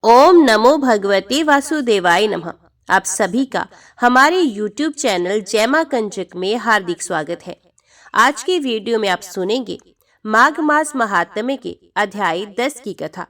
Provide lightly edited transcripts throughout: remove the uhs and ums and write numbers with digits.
ओम नमो भगवते वासुदेवाय नमः। आप सभी का हमारे YouTube चैनल जैमा कंचक में हार्दिक स्वागत है। आज की वीडियो में आप सुनेंगे माघ मास महात्म्य के अध्याय 10 की कथा।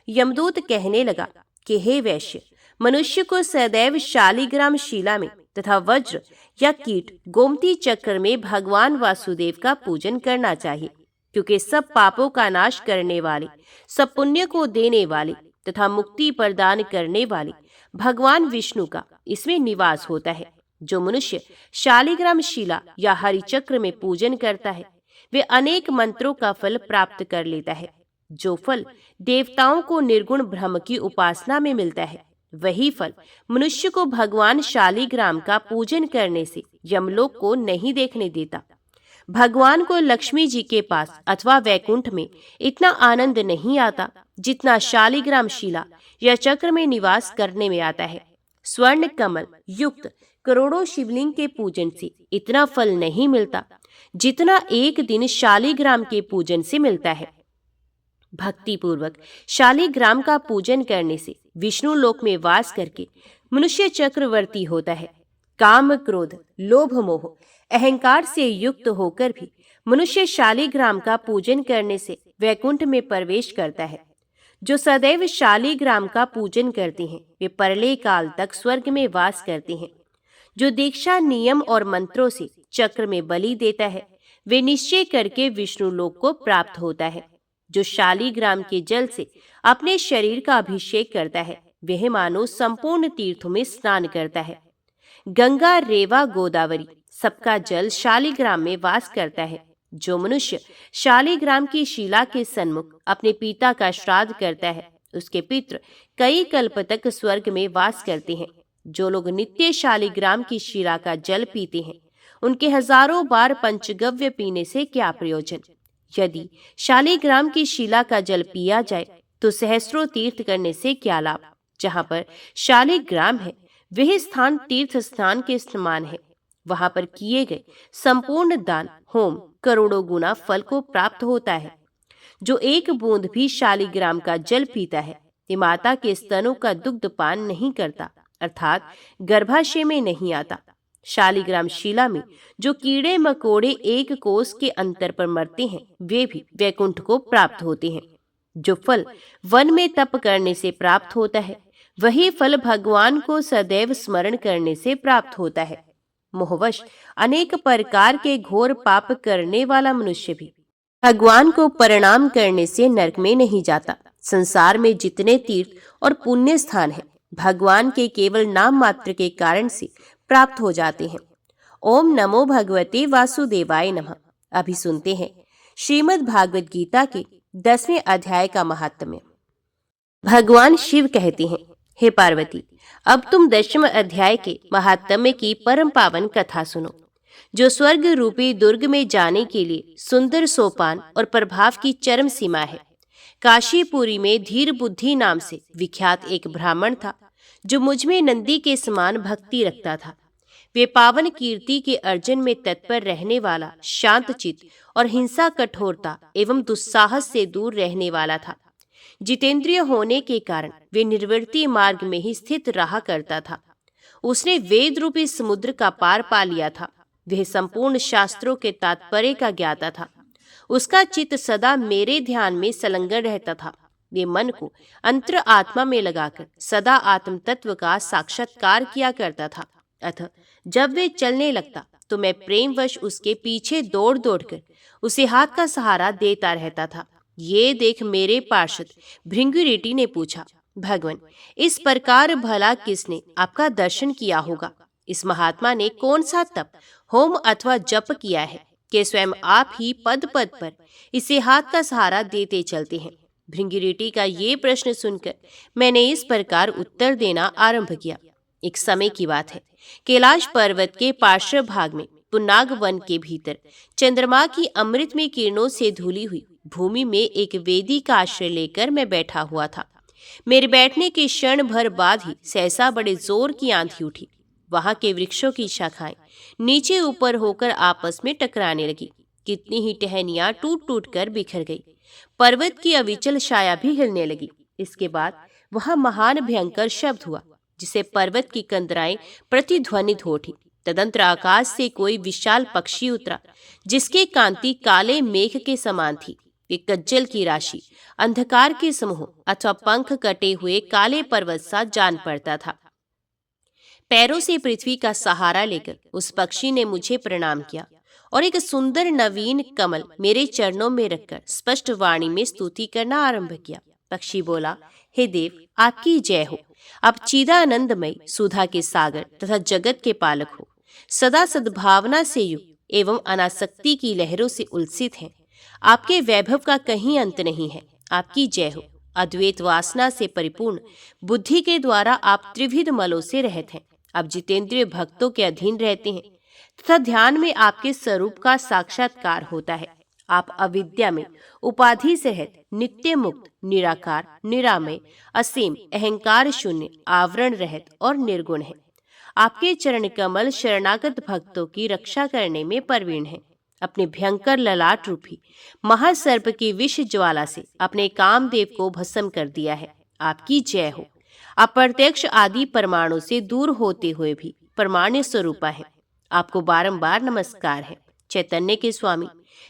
यमदूत कहने लगा कि हे वैश्य, मनुष्य को सदैव शालिग्राम शिला में तथा वज्र या कीट गोमती चक्र में भगवान वासुदेव का पूजन करना चाहिए, क्योंकि सब पापों का नाश करने वाले, सब पुण्य को देने वाले तथा मुक्ति प्रदान करने वाले भगवान विष्णु का इसमें निवास होता है। जो मनुष्य शालिग्राम शिला या हरि चक्र में पूजन करता है, वे अनेक मंत्रों का फल प्राप्त कर लेता है। जो फल देवताओं को निर्गुण ब्रह्म की उपासना में मिलता है, वही फल मनुष्य को भगवान शालिग्राम का पूजन करने से यमलोक को नहीं देखने देता। भगवान को लक्ष्मी जी के पास अथवा वैकुंठ में इतना आनंद नहीं आता जितना शालिग्राम शिला या चक्र में निवास करने में आता है। स्वर्ण कमल युक्त करोड़ों शिवलिंग के पूजन से इतना फल नहीं मिलता जितना एक दिन शालिग्राम के पूजन से मिलता है। भक्ति पूर्वक शालिग्राम का पूजन करने से विष्णु लोक में वास करके मनुष्य चक्रवर्ती होता है। काम क्रोध लोभ मोह अहंकार से युक्त होकर भी मनुष्य शालिग्राम का पूजन करने से वैकुंठ में प्रवेश करता है। जो सदैव शालिग्राम का पूजन करते हैं, वे परले काल तक स्वर्ग में वास करते हैं। जो दीक्षा नियम और मंत्रों से चक्र में बलि देता है, वे निश्चय करके विष्णु लोक को प्राप्त होता है। जो शालिग्राम के जल से अपने शरीर का अभिषेक करता है, वह मानो संपूर्ण तीर्थों में स्नान करता है। गंगा रेवा गोदावरी सबका जल शालिग्राम में वास करता है। जो मनुष्य शालिग्राम की शिला के सन्मुख अपने पिता का श्राद्ध करता है, उसके पितृ कई कल्प तक स्वर्ग में वास करते हैं। जो लोग नित्य शालिग्राम की शिला का जल पीते हैं, उनके हजारों बार पंचगव्य पीने से क्या प्रयोजन। यदि शालिग्राम की शिला का जल पिया जाए तो सहस्रों तीर्थ करने से क्या लाभ। जहाँ पर शालिग्राम है, वह स्थान तीर्थ स्थान के समान है। वहां पर किए गए संपूर्ण दान होम करोड़ों गुना फल को प्राप्त होता है। जो एक बूंद भी शालिग्राम का जल पीता है, ते माता के स्तनों का दुग्ध पान नहीं करता, अर्थात गर्भाशय में नहीं आता। शालिग्राम शिला में जो कीड़े मकोड़े एक कोस के अंतर पर मरते हैं, वे भी वैकुंठ को प्राप्त होते हैं। जो फल वन में तप करने से प्राप्त होता है, वही फल भगवान को सदैव स्मरण करने से प्राप्त होता है। मोहवश अनेक प्रकार के घोर पाप करने वाला मनुष्य भी भगवान को प्रणाम करने से नरक में नहीं जाता। संसार में जितने तीर्थ और पुण्य स्थान हैं, भगवान के केवल नाम मात्र के कारण से प्राप्त हो जाते हैं। ओम नमो भगवते वासुदेवाय नमः। अभी सुनते हैं श्रीमद् भागवत गीता के 10वें अध्याय का महात्म्य। भगवान शिव कहते हैं, हे पार्वती, अब तुम 10वें अध्याय के महात्म्य की परम पावन कथा सुनो। जो स्वर्ग रूपी दुर्ग में जाने के लिए सुंदर सोपान और प्रभाव की चरम सीमा है। काशीपुरी में धीर बुद्धि नाम से विख्यात एक ब्राह्मण था, जो मुझ में नंदी के समान भक्ति रखता था। वे पावन कीर्ति के अर्जन में तत्पर रहने वाला, शांतचित्त और हिंसा कठोरता एवं दुस्साहस से दूर रहने वाला था। जितेंद्रिय होने के कारण वे निर्वृत्ति मार्ग में ही स्थित रहा करता था। उसने वेद रूपी समुद्र का पार पा लिया था। वह संपूर्ण शास्त्रों के तात्पर्य का ज्ञाता था। उसका चित्त सदा मेरे ध्यान में संलग्न रहता था। वे मन को अंतर आत्मा में लगाकर सदा आत्म तत्व का साक्षात्कार किया करता था। अतः जब वे चलने लगता तो मैं प्रेमवश उसके पीछे दौड़ दौड़कर उसे हाथ का सहारा देता रहता था। ये देख मेरे पार्षद भृंगुरीटी ने पूछा, भगवान, इस प्रकार भला किसने आपका दर्शन किया होगा? इस महात्मा ने कौन सा तप होम अथवा जप किया है कि स्वयं आप ही पद पद पर इसे हाथ का सहारा देते चलते हैं? भृंगुरीटी का ये प्रश्न सुनकर मैंने इस प्रकार उत्तर देना आरंभ किया। एक समय की बात है, कैलाश पर्वत के पार्श्व भाग में पुन्नाग वन के भीतर चंद्रमा की अमृतमय किरणों से धुली हुई भूमि में एक वेदी का आश्रय लेकर मैं बैठा हुआ था। मेरे बैठने के क्षण भर बाद ही सहसा बड़े जोर की आंधी उठी। वहां के वृक्षों की शाखाएं नीचे ऊपर होकर आपस में टकराने लगी। कितनी ही टहनियां टूट टूट कर बिखर गई। पर्वत की अविचल छाया भी हिलने लगी। इसके बाद वह महान भयंकर शब्द हुआ जिसे पर्वत की कंदराएं प्रतिध्वनित हो उठी। तदंतर आकाश से कोई विशाल पक्षी उतरा जिसकी कांति काले मेघ के समान थी। एक कज्जल की राशि, अंधकार के समूह अथवा पंख कटे हुए काले पर्वत सा जान पड़ता था। पैरों से पृथ्वी का सहारा लेकर उस पक्षी ने मुझे प्रणाम किया और एक सुंदर नवीन कमल मेरे चरणों में रखकर स्पष्ट वाणी में स्तुति करना आरंभ किया। पक्षी बोला, हे देव, आपकी जय हो। आप चिदानंदमय, सुधा के सागर तथा जगत के पालक हो। सदा सद्भावना से युक्त एवं अनासक्ति की लहरों से उल्सित हैं। आपके वैभव का कहीं अंत नहीं है। आपकी जय हो। अद्वैत वासना से परिपूर्ण बुद्धि के द्वारा आप त्रिविध मलों से रहित हैं। आप जितेंद्रिय भक्तों के अधीन रहते हैं तथा ध्यान में आपके स्वरूप का साक्षात्कार होता है। आप अविद्या में उपाधि से रहित, नित्य मुक्त, निराकार, निरामय, असीम, अहंकार शून्य, आवरण रहित और निर्गुण हैं। आपके चरण कमल शरणागत भक्तों की रक्षा करने में प्रवीण हैं। अपने भयंकर ललाट रूपी महासर्प की विष ज्वाला से अपने कामदेव को भस्म कर दिया है। आपकी जय हो। आप प्रत्यक्ष आदि परमाणु से दूर होते हुए भी परमाण्य स्वरूपा है। आपको बारंबार नमस्कार है। चैतन्य के स्वामी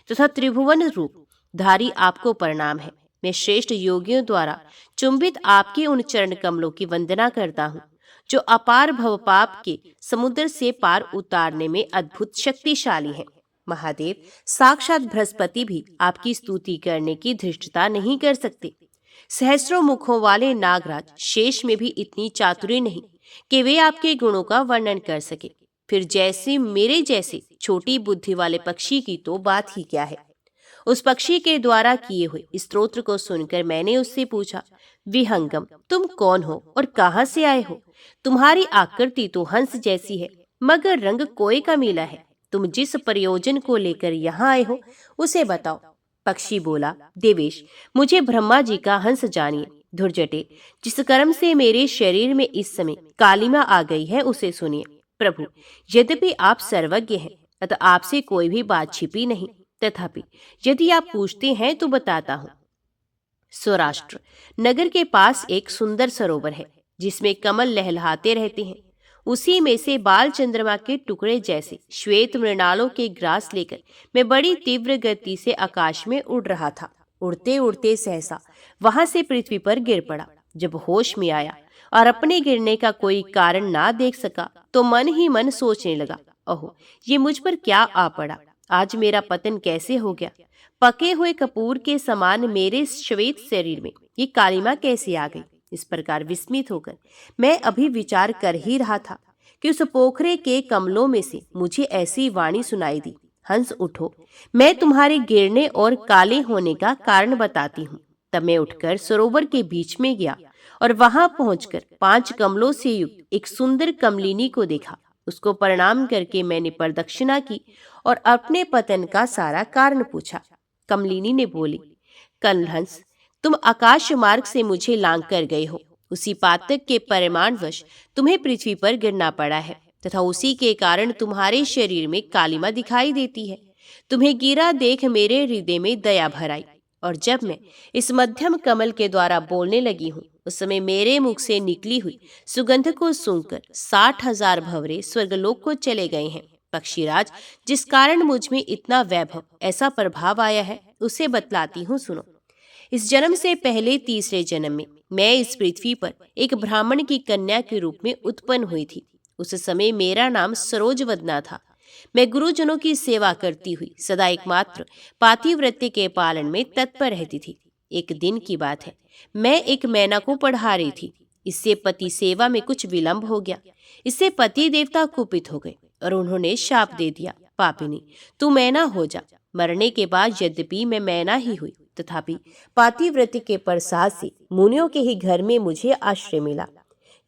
तथा त्रिभुवन रूप धारी आपको प्रणाम है। मैं श्रेष्ठ योगियों द्वारा चुंबित आपके उन चरण कमलों की वंदना करता हूँ जो अपार भवपाप के समुद्र से पार उतारने में अद्भुत शक्तिशाली हैं। महादेव, साक्षात बृहस्पति भी आपकी स्तुति करने की धृष्टता नहीं कर सकते। सहस्रों मुखों वाले नागराज शेष में भी इतनी चातुरी नहीं कि वे आपके गुणों का वर्णन कर सके। फिर जैसे मेरे जैसे छोटी बुद्धि वाले पक्षी की तो बात ही क्या है। उस पक्षी के द्वारा किए हुए स्तोत्र को सुनकर मैंने उससे पूछा, विहंगम, तुम कौन हो और कहाँ से आए हो? तुम्हारी आकृति तो हंस जैसी है, मगर रंग कोए का मिला है। तुम जिस प्रयोजन को लेकर यहाँ आए हो उसे बताओ। पक्षी बोला, देवेश, मुझे ब्रह्मा जी का हंस जानिए। धुर्जटे, जिस कर्म से मेरे शरीर में इस समय कालिमा आ गई है उसे सुनिए। प्रभु, यद्यपि आप सर्वज्ञ हैं अतः आपसे कोई भी बात छिपी नहीं, तथापि यदि आप पूछते हैं तो बताता हूँ। सौराष्ट्र नगर के पास एक सुंदर सरोवर है जिसमें कमल लहलहाते रहते हैं। उसी में से बाल चंद्रमा के टुकड़े जैसे श्वेत मृणालों के ग्रास लेकर मैं बड़ी तीव्र गति से आकाश में उड़ रहा था। उड़ते उड़ते सहसा वहां से पृथ्वी पर गिर पड़ा। जब होश में आया और अपने गिरने का कोई कारण ना देख सका तो मन ही मन सोचने लगा, ओहो, ये मुझ पर क्या आ पड़ा। आज मेरा पतन कैसे हो गया? पके हुए कपूर के समान मेरे श्वेत शरीर में ये कालिमा कैसे आ गई? इस प्रकार विस्मित होकर मैं अभी विचार कर ही रहा था कि उस पोखरे के कमलों में से मुझे ऐसी वाणी सुनाई दी, हंस उठो, मैं तुम्हारे गिरने और काले होने का कारण बताती हूँ। तब मैं उठकर सरोवर के बीच में गया और वहां पहुंचकर 5 कमलों से युक्त एक सुंदर कमलिनी को देखा। उसको प्रणाम करके मैंने प्रदक्षिणा की और अपने पतन का सारा कारण पूछा। कमलिनी ने बोली, कलहंस, तुम आकाश मार्ग से मुझे लांग कर गए हो। उसी पातक के परिमाणवश तुम्हें पृथ्वी पर गिरना पड़ा है तथा उसी के कारण तुम्हारे शरीर में कालिमा दिखाई देती है। तुम्हें गिरा देख मेरे हृदय में दया भर आई और जब मैं इस मध्यम कमल के द्वारा बोलने लगी हूँ उस समय मेरे मुख से निकली हुई सुगंध को सूंघकर 60,000 भंवरे स्वर्गलोक को चले गए हैं। पक्षीराज, जिस कारण मुझ में इतना वैभव, ऐसा प्रभाव आया है उसे बतलाती हूँ, सुनो। इस जन्म से पहले तीसरे जन्म में मैं इस पृथ्वी पर एक ब्राह्मण की कन्या के रूप में उत्पन्न हुई थी। उस समय मेरा नाम सरोजवदना था। मैं गुरुजनों की सेवा करती हुई सदा एकमात्र पातिव्रत्य के पालन में तत्पर रहती थी। एक दिन की बात है, मैं एक मैना को पढ़ा रही थी। इससे पति सेवा में कुछ विलंब हो गया। इससे पति देवता कुपित हो गए और उन्होंने शाप दे दिया, पापिनी, तू मैना हो जा। मरने के बाद यद्यपि मैं मैना ही हुई तथापि पातिव्रत्य के प्रसाद से मुनियों के ही घर में मुझे आश्रय मिला।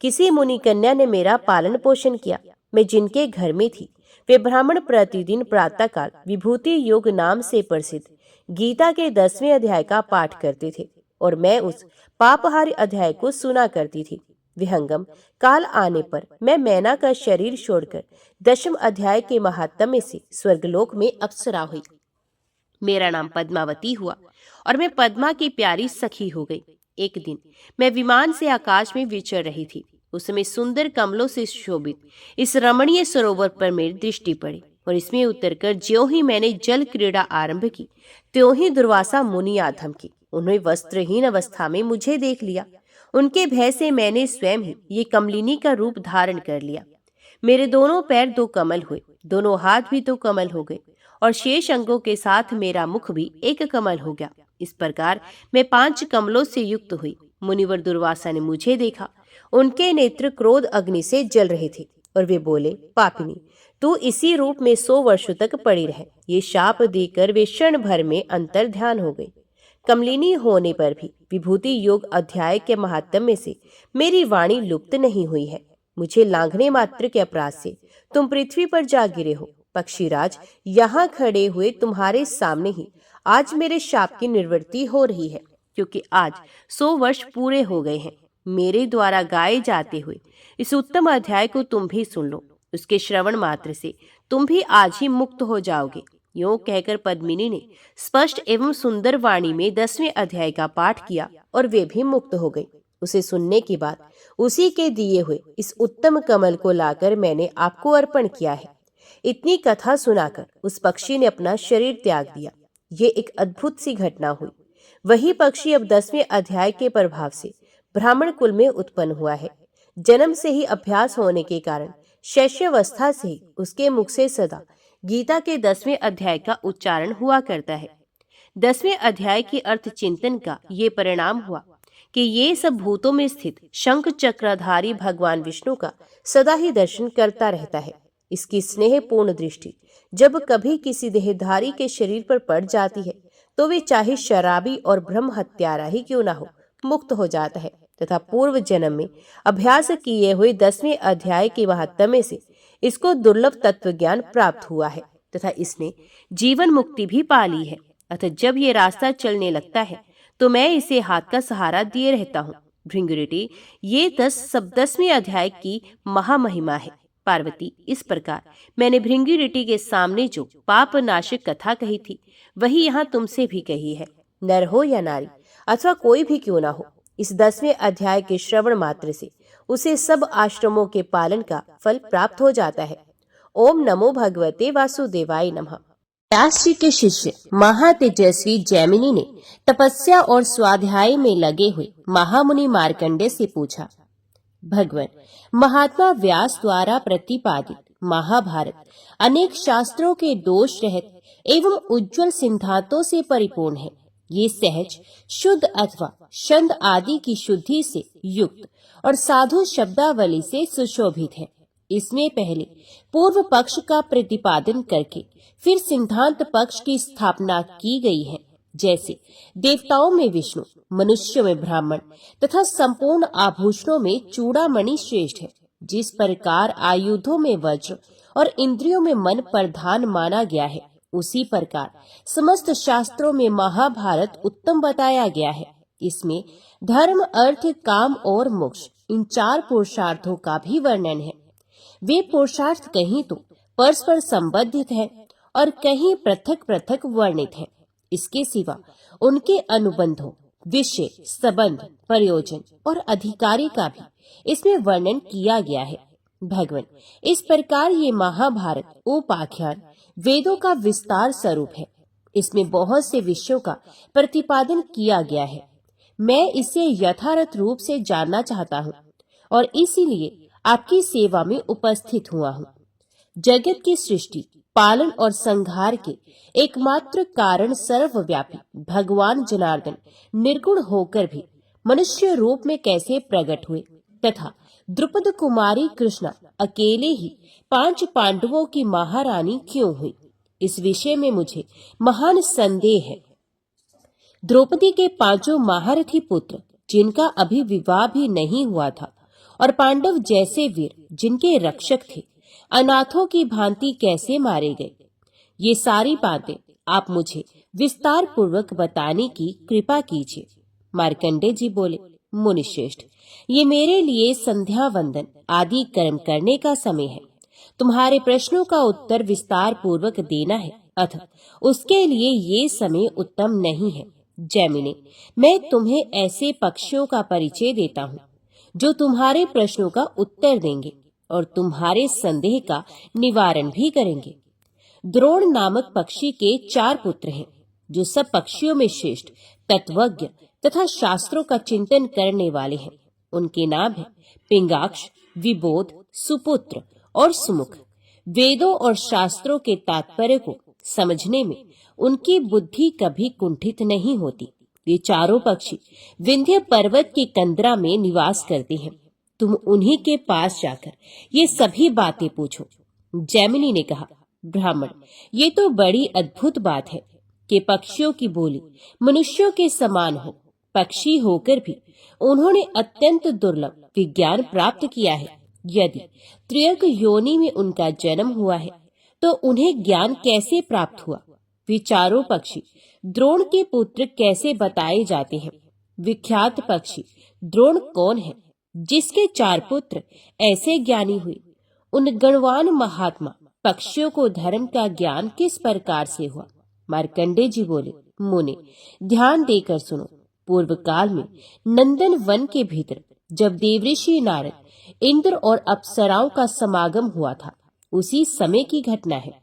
किसी मुनि कन्या ने मेरा पालन पोषण किया। मैं जिनके घर में थी वे ब्राह्मण प्रतिदिन प्रातःकाल विभूति योग नाम से प्रसिद्ध गीता के 10वें अध्याय का पाठ करते थे और मैं उस पापहारी अध्याय को सुना करती थी। विहंगम, काल आने पर मैं मैना का शरीर छोड़कर 10वें अध्याय के महात्म्य से स्वर्गलोक में अप्सरा हुई। मेरा नाम पद्मावती हुआ और मैं पद्मा की प्यारी सखी हो गई। एक दिन मैं विमान से आकाश में विचर रही थी। उस समय सुंदर कमलों से शोभित इस रमणीय सरोवर पर मेरी दृष्टि पड़ी और इसमें उतरकर ज्यों ही मैंने जल क्रीड़ा आरंभ की, त्यों ही दुर्वासा मुनि आ धमकी। उन्होंने वस्त्रहीन अवस्था में मुझे देख लिया। उनके भय से मैंने स्वयं ही ये कमलिनी का रूप धारण कर लिया। मेरे दोनों पैर 2 कमल हुए, दोनों हाथ भी 2 कमल हो गए और शेष अंगों के साथ मेरा मुख भी 1 कमल हो गया। इस प्रकार मैं 5 कमलों से युक्त हुई। मुनिवर दुर्वासा ने मुझे देखा। उनके नेत्र क्रोध अग्नि से जल रहे थे और वे बोले, पापिनी, तू इसी रूप में 100 वर्षों तक पड़ी रहे। ये शाप देकर वे क्षण भर में अंतर ध्यान हो गई। कमलिनी होने पर भी विभूति योग अध्याय के महात्म्य से मेरी वाणी लुप्त नहीं हुई है। मुझे लांघने मात्र के अपराध से तुम पृथ्वी पर जा गिरे हो। पक्षीराज, यहाँ खड़े हुए तुम्हारे सामने ही आज मेरे शाप की निवृत्ति हो रही है, क्योंकि आज 100 वर्ष पूरे हो गए हैं। मेरे द्वारा गाए जाते हुए इस उत्तम अध्याय को तुम भी सुन लो। उसके श्रवण मात्र से तुम भी आज ही मुक्त हो जाओगे। यूं कहकर पद्मिनी ने स्पष्ट एवं सुंदर वाणी में 10वें अध्याय का पाठ किया और वे भी मुक्त हो गई। उसे सुनने के बाद उसी के दिए हुए इस उत्तम कमल को लाकर मैंने आपको अर्पण किया है। इतनी कथा सुनाकर उस पक्षी ने अपना शरीर त्याग दिया। ये एक अद्भुत सी घटना हुई। वही पक्षी अब 10वें अध्याय के प्रभाव से ब्राह्मण कुल में उत्पन्न हुआ है। जन्म से ही अभ्यास होने के कारण शैशवावस्था से ही उसके मुख से सदा गीता के 10वें अध्याय का उच्चारण हुआ करता है। 10वें अध्याय के अर्थ चिंतन का ये परिणाम हुआ कि ये सब भूतों में स्थित शंख चक्रधारी भगवान विष्णु का सदा ही दर्शन करता रहता है। इसकी स्नेहपूर्ण दृष्टि जब कभी किसी देहधारी के शरीर पर पड़ जाती है तो वे चाहे शराबी और ब्रह्म हत्यारा ही क्यों ना हो, मुक्त हो जाता है तथा पूर्व जन्म में अभ्यास किए हुए 10वें अध्याय के महात्म्य से इसको दुर्लभ तत्व ज्ञान प्राप्त हुआ है तथा इसने जीवन मुक्ति भी पा ली है। अतः जब ये रास्ता चलने लगता है तो मैं इसे हाथ का सहारा दिए रहता हूँ। भृंगुरिटी, ये 10वें अध्याय की महामहिमा है। पार्वती, इस प्रकार मैंने भृंगुरिटी के सामने जो पाप नाशक कथा कही थी वही यहाँ तुमसे भी कही है। नर हो या नारी अथवा कोई भी क्यों ना हो, इस 10वें अध्याय के श्रवण मात्र से उसे सब आश्रमों के पालन का फल प्राप्त हो जाता है। ओम नमो भगवते वासुदेवाय नमः। व्यास जी के शिष्य महातेजस्वी जैमिनी ने तपस्या और स्वाध्याय में लगे हुए महामुनि मार्कंडेय से पूछा, भगवान, महात्मा व्यास द्वारा प्रतिपादित महाभारत अनेक शास्त्रों के दोष रहित एवं उज्जवल सिद्धांतों से परिपूर्ण है। ये सहज, शुद्ध अथवा छंद आदि की शुद्धि से युक्त और साधु शब्दावली से सुशोभित है। इसमें पहले पूर्व पक्ष का प्रतिपादन करके फिर सिद्धांत पक्ष की स्थापना की गई है। जैसे देवताओं में विष्णु, मनुष्यों में ब्राह्मण तथा संपूर्ण आभूषणों में चूड़ामणि श्रेष्ठ है। जिस प्रकार आयुधों में वज्र और इंद्रियों में मन प्रधान माना गया है, उसी प्रकार समस्त शास्त्रों में महाभारत उत्तम बताया गया है। इसमें धर्म, अर्थ, काम और मोक्ष इन 4 पुरुषार्थों का भी वर्णन है। वे पुरुषार्थ कहीं तो परस्पर संबंधित हैं और कहीं पृथक पृथक वर्णित हैं। इसके सिवा उनके अनुबंधों, विषय, संबंध, प्रयोजन और अधिकारी का भी इसमें वर्णन किया गया है। भगवान, इस प्रकार ये महाभारत उपाख्यान वेदों का विस्तार स्वरूप है। इसमें बहुत से विषयों का प्रतिपादन किया गया है। मैं इसे यथार्थ रूप से जानना चाहता हूँ और इसीलिए आपकी सेवा में उपस्थित हुआ हूँ। जगत की सृष्टि, पालन और संहार के एकमात्र कारण सर्वव्यापी भगवान जनार्दन निर्गुण होकर भी मनुष्य रूप में कैसे प्रकट हुए तथा द्रुपद कुमारी कृष्णा अकेले ही 5 पांडवों की महारानी क्यों हुई, इस विषय में मुझे महान संदेह है। द्रौपदी के 5 महारथी पुत्र जिनका अभी विवाह भी नहीं हुआ था और पांडव जैसे वीर जिनके रक्षक थे, अनाथों की भांति कैसे मारे गए, ये सारी बातें आप मुझे विस्तार पूर्वक बताने की कृपा कीजिए। मार्कंडेय जी बोले, मुनिश्रेष्ठ, ये मेरे लिए संध्या वंदन आदि कर्म करने का समय है। तुम्हारे प्रश्नों का उत्तर विस्तार पूर्वक देना है, अतः उसके लिए ये समय उत्तम नहीं है। जैमिनी, मैं तुम्हें ऐसे पक्षियों का परिचय देता हूँ जो तुम्हारे प्रश्नों का उत्तर देंगे और तुम्हारे संदेह का निवारण भी करेंगे। द्रोण नामक पक्षी के 4 पुत्र हैं, जो सब पक्षियों में श्रेष्ठ, तत्वज्ञ तथा शास्त्रों का चिंतन करने वाले हैं। उनके नाम हैं पिंगाक्ष, विबोध, सुपुत्र और सुमुख। वेदों और शास्त्रों के तात्पर्य को समझने में उनकी बुद्धि कभी कुंठित नहीं होती। ये चारों पक्षी विंध्य पर्वत की कंदरा में निवास करते हैं। तुम उन्हीं के पास जाकर ये सभी बातें पूछो। जैमिनी ने कहा, ब्राह्मण, ये तो बड़ी अद्भुत बात है कि पक्षियों की बोली मनुष्यों के समान हो। पक्षी होकर भी उन्होंने अत्यंत दुर्लभ विज्ञान प्राप्त किया है। यदि त्रियक योनि में उनका जन्म हुआ है तो उन्हें ज्ञान कैसे प्राप्त हुआ? वे चारों पक्षी द्रोण के पुत्र कैसे बताए जाते हैं? विख्यात पक्षी द्रोण कौन है जिसके 4 पुत्र ऐसे ज्ञानी हुए? उन गणवान महात्मा पक्षियों को धर्म का ज्ञान किस प्रकार से हुआ? मार्कंडेय जी बोले, मुने, ध्यान देकर सुनो। पूर्व काल में नंदन वन के भीतर जब देवऋषि नारद, इंद्र और अप्सराओं का समागम हुआ था, उसी समय की घटना है।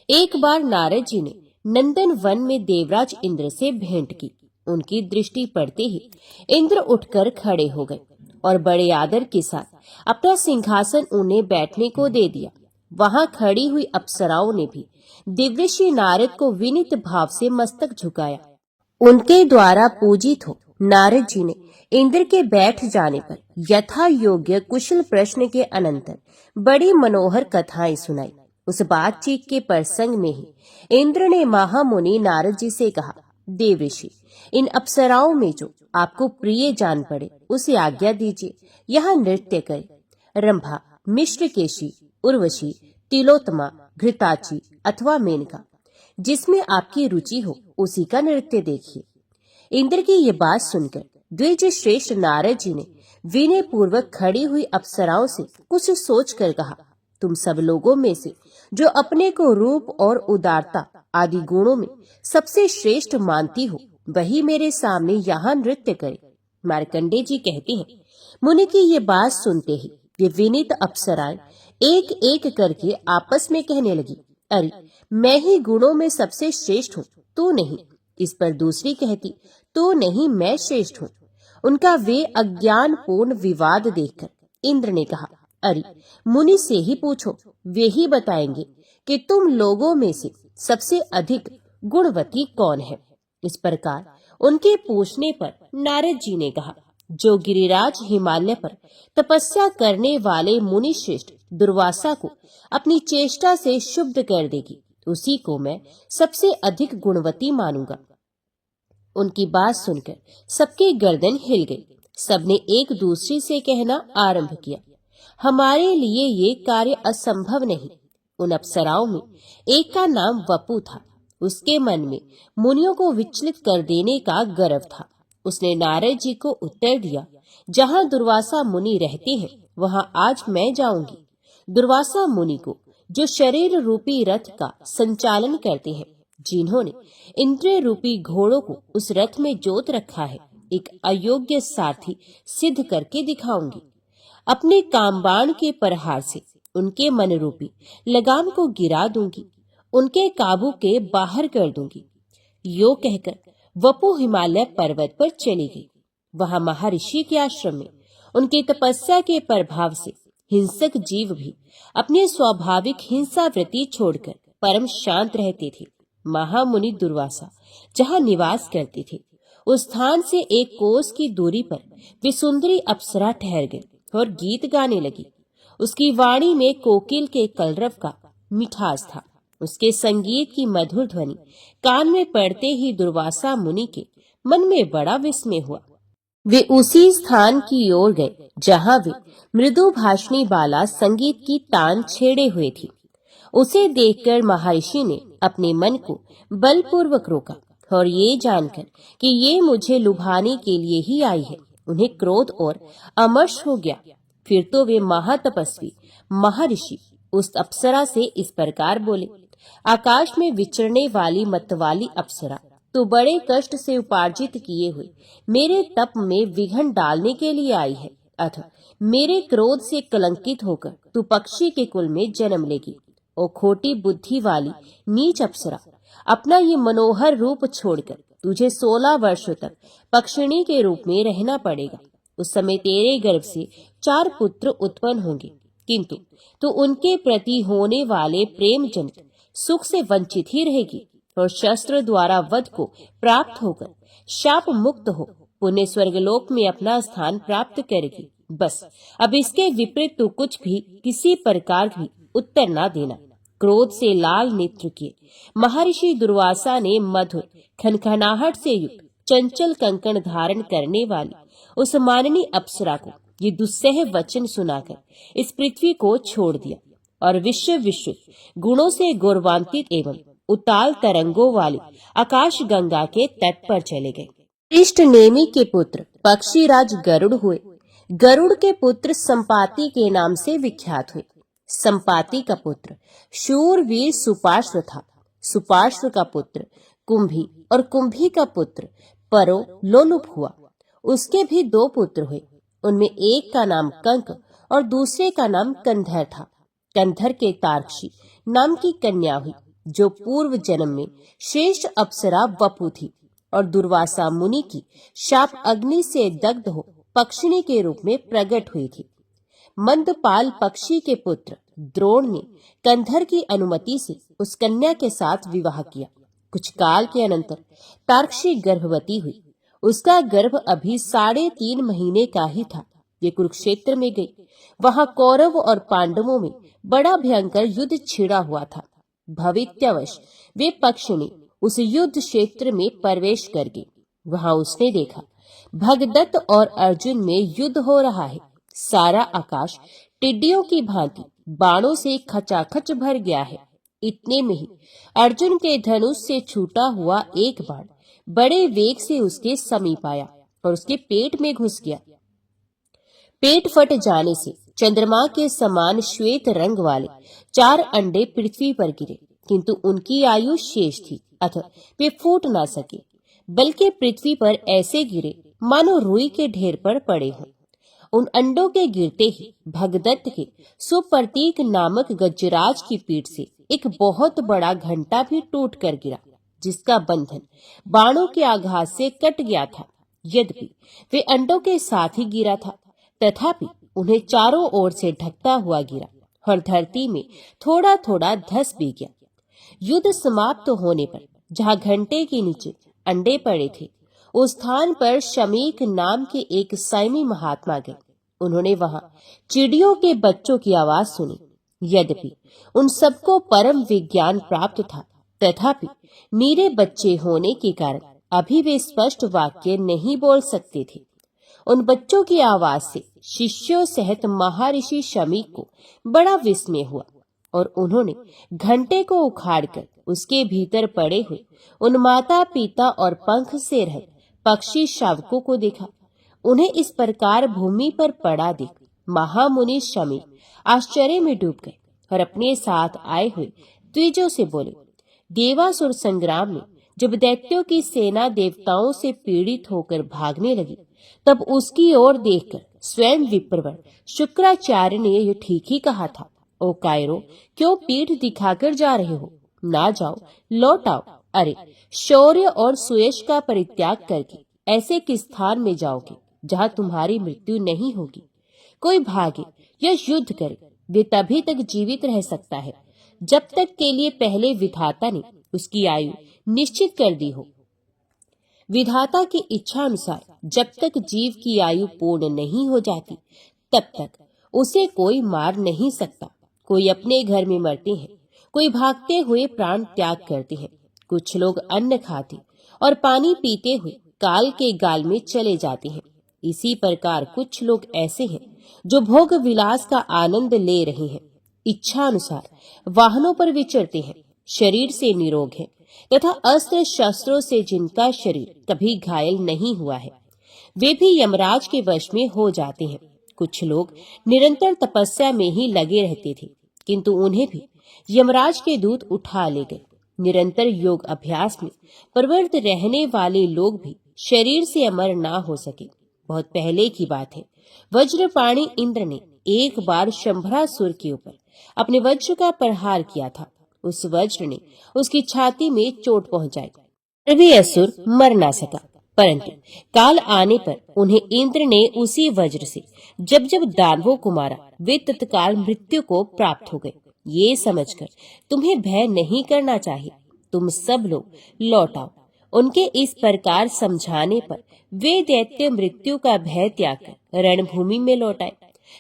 एक बार नारद जी ने नंदन वन में देवराज इंद्र से भेंट की। उनकी दृष्टि पड़ते ही इंद्र उठकर खड़े हो गए और बड़े आदर के साथ अपना सिंहासन उन्हें बैठने को दे दिया। वहां खड़ी हुई अप्सराओं ने भी देवऋषि नारद को विनीत भाव से मस्तक झुकाया। उनके द्वारा पूजित हो नारद जी ने इंद्र के बैठ जाने पर यथा योग्य कुशल प्रश्न के अनंतर बड़ी मनोहर कथाएं सुनाई। उस बातचीत के प्रसंग में ही इंद्र ने महामुनि नारद जी से कहा, देवऋषि, इन अप्सराओं में जो आपको प्रिय जान पड़े उसे आज्ञा दीजिए, यहाँ नृत्य करे। रंभा, मिश्रकेशी, उर्वशी, तिलोत्तमा, घृताची अथवा मेनका, जिसमें आपकी रुचि हो उसी का नृत्य देखिए। इंद्र की ये बात सुनकर द्विज श्रेष्ठ नारद जी ने विनय पूर्वक खड़ी हुई अप्सराओं से कुछ सोचकर कहा, तुम सब लोगों में से जो अपने को रूप और उदारता आदि गुणों में सबसे श्रेष्ठ मानती हो, वही मेरे सामने यहाँ नृत्य करे। मार्कंडेय जी कहते हैं, मुनि की ये बात सुनते ही ये विनीत अप्सराएं एक एक करके आपस में कहने लगी, अरे मैं ही गुणों में सबसे श्रेष्ठ हूँ, तू नहीं। इस पर दूसरी कहती, तू नहीं, मैं श्रेष्ठ हूँ। उनका वे अज्ञान पूर्ण विवाद देखकर इंद्र ने कहा, अरे मुनि से ही पूछो, वे ही बताएंगे कि तुम लोगों में से सबसे अधिक गुणवती कौन है। इस प्रकार उनके पूछने पर नारद जी ने कहा, जो गिरिराज हिमालय पर तपस्या करने वाले मुनि श्रेष्ठ दुर्वासा को अपनी चेष्टा से शुद्ध कर देगी, उसी को मैं सबसे अधिक गुणवती मानूंगा। उनकी बात सुनकर सबकी गर्दन हिल गई। सबने एक दूसरे से कहना आरंभ किया, हमारे लिए ये कार्य असंभव नहीं। उन अप्सराओं में एक का नाम वपु था। उसके मन में मुनियों को विचलित कर देने का गर्व था। उसने नारद जी को उत्तर दिया, जहाँ दुर्वासा मुनि रहते हैं वहां आज मैं जाऊंगी। दुर्वासा मुनि को जो शरीर रूपी रथ का संचालन करते हैं, जिन्होंने इंद्रिय रूपी घोड़ों को उस रथ में जोत रखा है, एक अयोग्य सारथी सिद्ध करके दिखाऊंगी। अपने कामबाण के प्रहार से उनके मन रूपी लगाम को गिरा दूंगी, उनके काबू के बाहर कर दूंगी। यो कहकर वपु हिमालय पर्वत पर चली गई। वहां महर्षि के आश्रम में उनकी तपस्या के प्रभाव से हिंसक जीव भी अपने स्वाभाविक हिंसा वृत्ति छोड़कर परम शांत रहते थे। महामुनि दुर्वासा जहाँ निवास करते थे, उस स्थान से 1 कोस की दूरी पर वे सुंदरी अप्सरा ठहर गई और गीत गाने लगी। उसकी वाणी में कोकिल के कलरव का मिठास था। उसके संगीत की मधुर ध्वनि कान में पड़ते ही दुर्वासा मुनि के मन में बड़ा विस्मय हुआ। वे उसी स्थान की ओर गए जहाँ वे मृदु भाषणी बाला संगीत की तान छेड़े हुए थी। उसे देखकर महर्षि ने अपने मन को बलपूर्वक रोका और ये जानकर कि ये मुझे लुभाने के लिए ही आई है, उन्हें क्रोध और अमर्ष हो गया। फिर तो वे महातपस्वी महर्षि उस अप्सरा से इस प्रकार बोले, आकाश में विचरने वाली मतवाली अप्सरा, तो बड़े कष्ट से उपार्जित किए हुए मेरे तप में विघ्न डालने के लिए आई है, अतः मेरे क्रोध से कलंकित होकर तू पक्षी के कुल में जन्म लेगी। ओ खोटी बुद्धि वाली नीच अप्सरा, अपना ये मनोहर रूप छोड़कर तुझे 16 वर्षों तक पक्षिणी के रूप में रहना पड़ेगा। उस समय तेरे गर्भ से 4 पुत्र उत्पन्न होंगे, किंतु तू उनके प्रति होने वाले प्रेम जनित सुख से वंचित ही रहेगी और शस्त्र द्वारा वध को प्राप्त होकर शाप मुक्त हो पुण्य स्वर्गलोक में अपना स्थान प्राप्त करेगी। बस अब इसके विपरीत तू कुछ भी किसी प्रकार भी उत्तर ना देना। क्रोध से लाल नेत्र किए महर्षि दुर्वासा ने मधुर खनखनाहट से युक्त चंचल कंकण धारण करने वाली उस माननीय अप्सरा को ये दुस्सह वचन सुनाकर इस पृथ्वी को छोड़ दिया और विश्व गुणों से गौरवान्वित एवं उताल तरंगों वाली आकाश गंगा के तट पर चले गए। इष्ट नेमि के पुत्र पक्षीराज गरुड़ हुए। गरुड़ के पुत्र संपाति के नाम से विख्यात हुए। संपाति का पुत्र शूरवीर सुपार्श्व था। सुपार्श्व का पुत्र कुंभी और कुंभी का पुत्र परो लोलुप हुआ। उसके भी 2 पुत्र हुए। उनमें एक का नाम कंक और दूसरे का नाम कंधर था। कंधर के तारक्षी नाम की कन्या हुई, जो पूर्व जन्म में श्रेष्ठ अप्सरा वपु थी और दुर्वासा मुनि की शाप अग्नि से दग्ध हो पक्षिणी के रूप में प्रकट हुई थी। मंदपाल पक्षी के पुत्र द्रोण ने कंधर की अनुमति से उस कन्या के साथ विवाह किया। कुछ काल के अनंतर तारक्षी गर्भवती हुई। उसका गर्भ अभी 3.5 महीने का ही था। वे कुरुक्षेत्र में गई। वहां कौरव और पांडवों में बड़ा भयंकर युद्ध छिड़ा हुआ था। भवित्यवश वे पक्षिणी उस युद्ध क्षेत्र में प्रवेश कर गई। वहां उसने देखा भगदत्त और अर्जुन में युद्ध हो रहा है। सारा आकाश टिड्डियों की भांति बाणों से खचाखच भर गया है। इतने में ही अर्जुन के धनुष से छूटा हुआ एक बाण बड़े वेग से उसके समीप आया और उसके पेट में घुस गया। पेट फट जाने से चंद्रमा के समान श्वेत रंग वाले 4 अंडे पृथ्वी पर गिरे, किंतु उनकी आयु शेष थी, अतः वे फूट ना सके, बल्कि पृथ्वी पर ऐसे गिरे मानो रुई के ढेर पर पड़े हों। उन अंडों के गिरते ही भगदत्त के सुप्रतीक नामक गजराज की पीठ से एक बहुत बड़ा घंटा भी टूट कर गिरा, जिसका बंधन बाणों के आघात से कट गया था। यद्यपि वे अंडों के साथ ही गिरा था, तथापि उन्हें चारों ओर से ढकता हुआ गिरा और धरती में थोड़ा थोड़ा धस भी गया। युद्ध समाप्त होने पर जहाँ घंटे के नीचे अंडे पड़े थे, उस स्थान पर शमीक नाम के एक साइमी महात्मा गए। उन्होंने वहां चिड़ियों के बच्चों की आवाज सुनी। यद्यपि उन सबको परम विज्ञान प्राप्त था, तथापि मेरे बच्चे होने के कारण अभी वे स्पष्ट वाक्य नहीं बोल सकते थे। उन बच्चों की आवाज से शिष्यों सहित महर्षि शमीक को बड़ा विस्मय हुआ और उन्होंने घंटे को उखाड़कर उसके भीतर पड़े हुए उन माता पिता और पंख से रहित पक्षी शावकों को देखा। उन्हें इस प्रकार भूमि पर पड़ा देख महामुनि शमीक आश्चर्य में डूब गए और अपने साथ आए हुए द्विजों से बोले, देवासुर संग्राम में जब दैत्यों की सेना देवताओं से पीड़ित होकर भागने लगी, तब उसकी ओर देखकर स्वयं विप्रवर शुक्राचार्य ने यह ठीक ही कहा था। ओ कायरो, क्यों पीठ दिखाकर जा रहे हो? ना जाओ, लौट आओ। अरे, शौर्य और सुयश का परित्याग करके ऐसे किस स्थान में जाओगे जहाँ तुम्हारी मृत्यु नहीं होगी? कोई भागे या युद्ध करे, वे तभी तक जीवित रह सकता है जब तक के लिए पहले विधाता ने उसकी आयु निश्चित कर दी हो। विधाता की इच्छा अनुसार जब तक जीव की आयु पूर्ण नहीं हो जाती, तब तक उसे कोई मार नहीं सकता। कोई अपने घर में मरते हैं, कोई भागते हुए प्राण त्याग करते हैं, कुछ लोग अन्न खाते और पानी पीते हुए काल के गाल में चले जाते हैं। इसी प्रकार कुछ लोग ऐसे हैं जो भोग विलास का आनंद ले रहे हैं, इच्छा अनुसार वाहनों पर विचरते हैं, शरीर से निरोग हैं तथा अस्त्र शस्त्रों से जिनका शरीर कभी घायल नहीं हुआ है, वे भी यमराज के वश में हो जाते हैं। कुछ लोग निरंतर तपस्या में ही लगे रहते थे, किंतु उन्हें भी यमराज के दूत उठा ले गए। निरंतर योग अभ्यास में प्रवृत्त रहने वाले लोग भी शरीर से अमर ना हो सके। बहुत पहले की बात है, वज्रपाणी इंद्र ने एक बार शंभरासुर के ऊपर अपने वज्र का प्रहार किया था। उस वज्र ने उसकी छाती में चोट पहुंचाई, फिर भी असुर मर ना सका। परंतु काल आने पर उन्हें इंद्र ने उसी वज्र से जब जब दानवों को मारा, वे तत्काल मृत्यु को प्राप्त हो गए। ये समझकर तुम्हें भय नहीं करना चाहिए, तुम सब लोग लौट आओ। उनके इस प्रकार समझाने पर वे दैत्य मृत्यु का भय त्याग कर रणभूमि में लौट आए।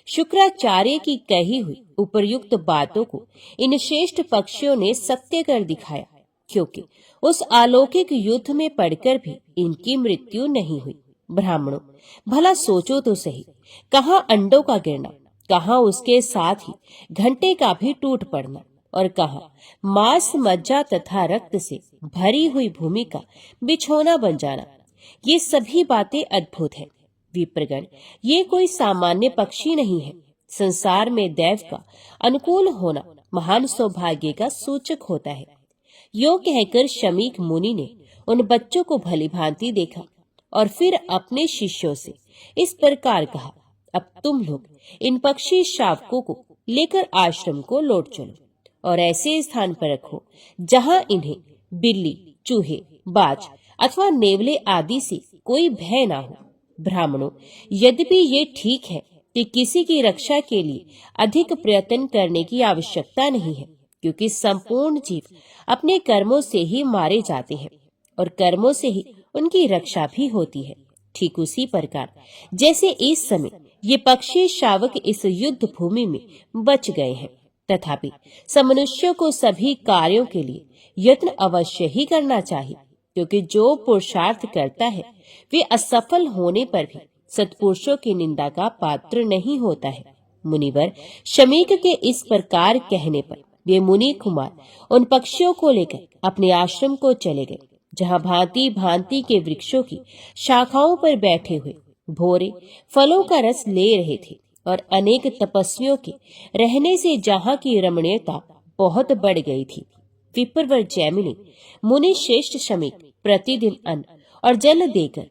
शुक्राचार्य की कही हुई उपर्युक्त बातों को इन श्रेष्ठ पक्षियों ने सत्य कर दिखाया, क्योंकि उस अलौकिक युद्ध में पड़कर भी इनकी मृत्यु नहीं हुई। ब्राह्मणों, भला सोचो तो सही, कहाँ अंडों का गिरना, कहाँ उसके साथ ही घंटे का भी टूट पड़ना, और कहाँ मांस मज्जा तथा रक्त से भरी हुई भूमि का बिछोना बन जाना। ये सभी बातें अद्भुत हैं। विप्रगण, ये कोई सामान्य पक्षी नहीं है। संसार में दैव का अनुकूल होना महान सौभाग्य का सूचक होता है। यो कहकर शमीक मुनि ने उन बच्चों को भली भांति देखा और फिर अपने शिष्यों से इस प्रकार कहा, अब तुम लोग इन पक्षी शावकों को लेकर आश्रम को लौट चलो और ऐसे स्थान पर रखो जहां इन्हें बिल्ली, चूहे, बाज अथवा नेवले आदि से कोई भय ना हो। ब्राह्मणों, यद्यपि ये ठीक है कि किसी की रक्षा के लिए अधिक प्रयत्न करने की आवश्यकता नहीं है, क्योंकि संपूर्ण जीव अपने कर्मों से ही मारे जाते हैं और कर्मों से ही उनकी रक्षा भी होती है। ठीक उसी प्रकार जैसे इस समय ये पक्षी शावक इस युद्ध भूमि में बच गए हैं, तथापि समनुष्यों को सभी कार्यों के लिए यत्न अवश्य ही करना चाहिए, क्योंकि जो पुरुषार्थ करता है वे असफल होने पर भी सत्पुरुषों की निंदा का पात्र नहीं होता है। मुनिवर शमीक के इस प्रकार कहने पर वे मुनि कुमार उन पक्षियों को लेकर अपने आश्रम को चले गए, जहाँ भांति भांति के वृक्षों की शाखाओं पर बैठे हुए भोरे फलों का रस ले रहे थे और अनेक तपस्वियों के रहने से जहाँ की रमणीयता बहुत बढ़ गई थी। विप्रवर जैमिनी मुनि श्रेष्ठ शमीक प्रतिदिन अन्न और जल देकर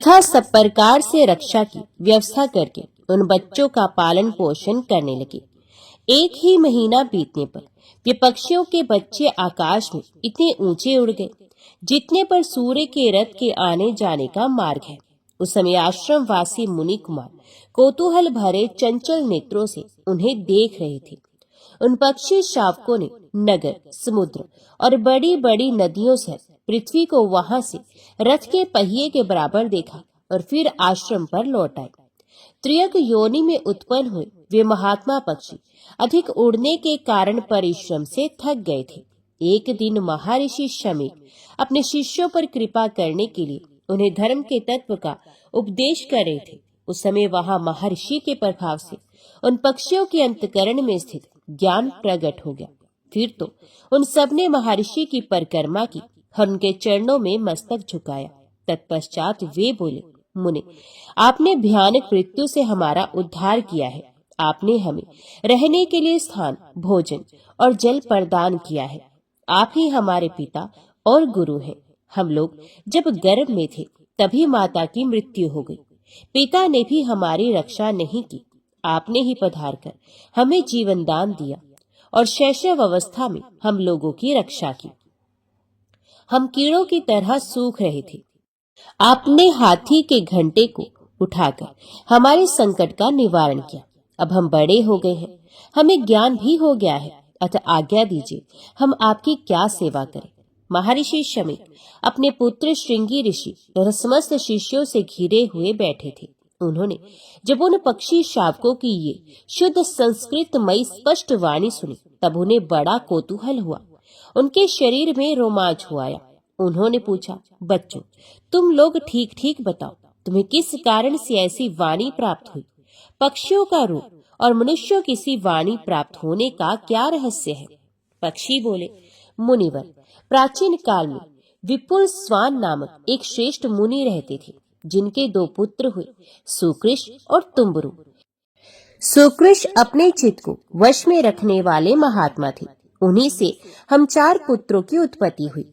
तथा सब प्रकार से रक्षा की व्यवस्था करके उन बच्चों का पालन पोषण करने लगे। एक ही महीना बीतने पर ये पक्षियों के बच्चे आकाश में इतने ऊंचे उड़ गए जितने पर सूर्य के रथ के आने जाने का मार्ग है। उस समय आश्रम वासी मुनि कुमार कौतूहल भरे चंचल नेत्रों से उन्हें देख रहे थे। उन पक्षी शावकों ने नगर, समुद्र और बड़ी बड़ी नदियों से पृथ्वी को वहां से रथ के पहिए के बराबर देखा और फिर आश्रम पर लौट आए। त्रियक योनि में उत्पन्न हुए वे महात्मा पक्षी अधिक उड़ने के कारण परिश्रम से थक गए थे। एक दिन महर्षि शमीक अपने शिष्यों पर कृपा करने के लिए उन्हें धर्म के तत्व का उपदेश कर रहे थे। उस समय वहां महर्षि के प्रभाव से उन पक्षियों के अंतकरण में स्थित ज्ञान प्रकट हो गया। फिर तो उन सब ने महर्षि की परिक्रमा की और उनके चरणों में मस्तक झुकाया। तत्पश्चात वे बोले, मुने, आपने भयानक मृत्यु से हमारा उद्धार किया है। आपने हमें रहने के लिए स्थान, भोजन और जल प्रदान किया है। आप ही हमारे पिता और गुरु हैं। हम लोग जब गर्भ में थे तभी माता की मृत्यु हो गई। पिता ने भी हमारी रक्षा नहीं की। आपने ही पधार कर हमें जीवन दान दिया और शैशव अवस्था में हम लोगों की रक्षा की। हम कीड़ों की तरह सूख रहे थे। आपने हाथी के घंटे को उठाकर हमारे संकट का निवारण किया। अब हम बड़े हो गए हैं, हमें ज्ञान भी हो गया है, अतः आज्ञा दीजिए हम आपकी क्या सेवा करें। महर्षि शमीक अपने पुत्र श्रृंगी ऋषि और समस्त शिष्यों से घिरे हुए बैठे थे। उन्होंने जब उन पक्षी शावकों की ये शुद्ध संस्कृतमयी स्पष्ट वाणी सुनी तब उन्हें बड़ा कौतूहल हुआ। उनके शरीर में रोमांच हुआ। उन्होंने पूछा, बच्चों, तुम लोग ठीक ठीक बताओ, तुम्हें किस कारण से ऐसी वाणी प्राप्त हुई? पक्षियों का रूप और मनुष्यों की सी वाणी प्राप्त होने का क्या रहस्य है? पक्षी बोले, मुनिवर, प्राचीन काल में विपुल स्वान नामक एक श्रेष्ठ मुनि रहते थे, जिनके 2 पुत्र हुए, सुकृष और तुम्बरु। सुकृष अपने चित्त को वश में रखने वाले महात्मा थे। उन्हीं से हम 4 पुत्रों की उत्पत्ति हुई।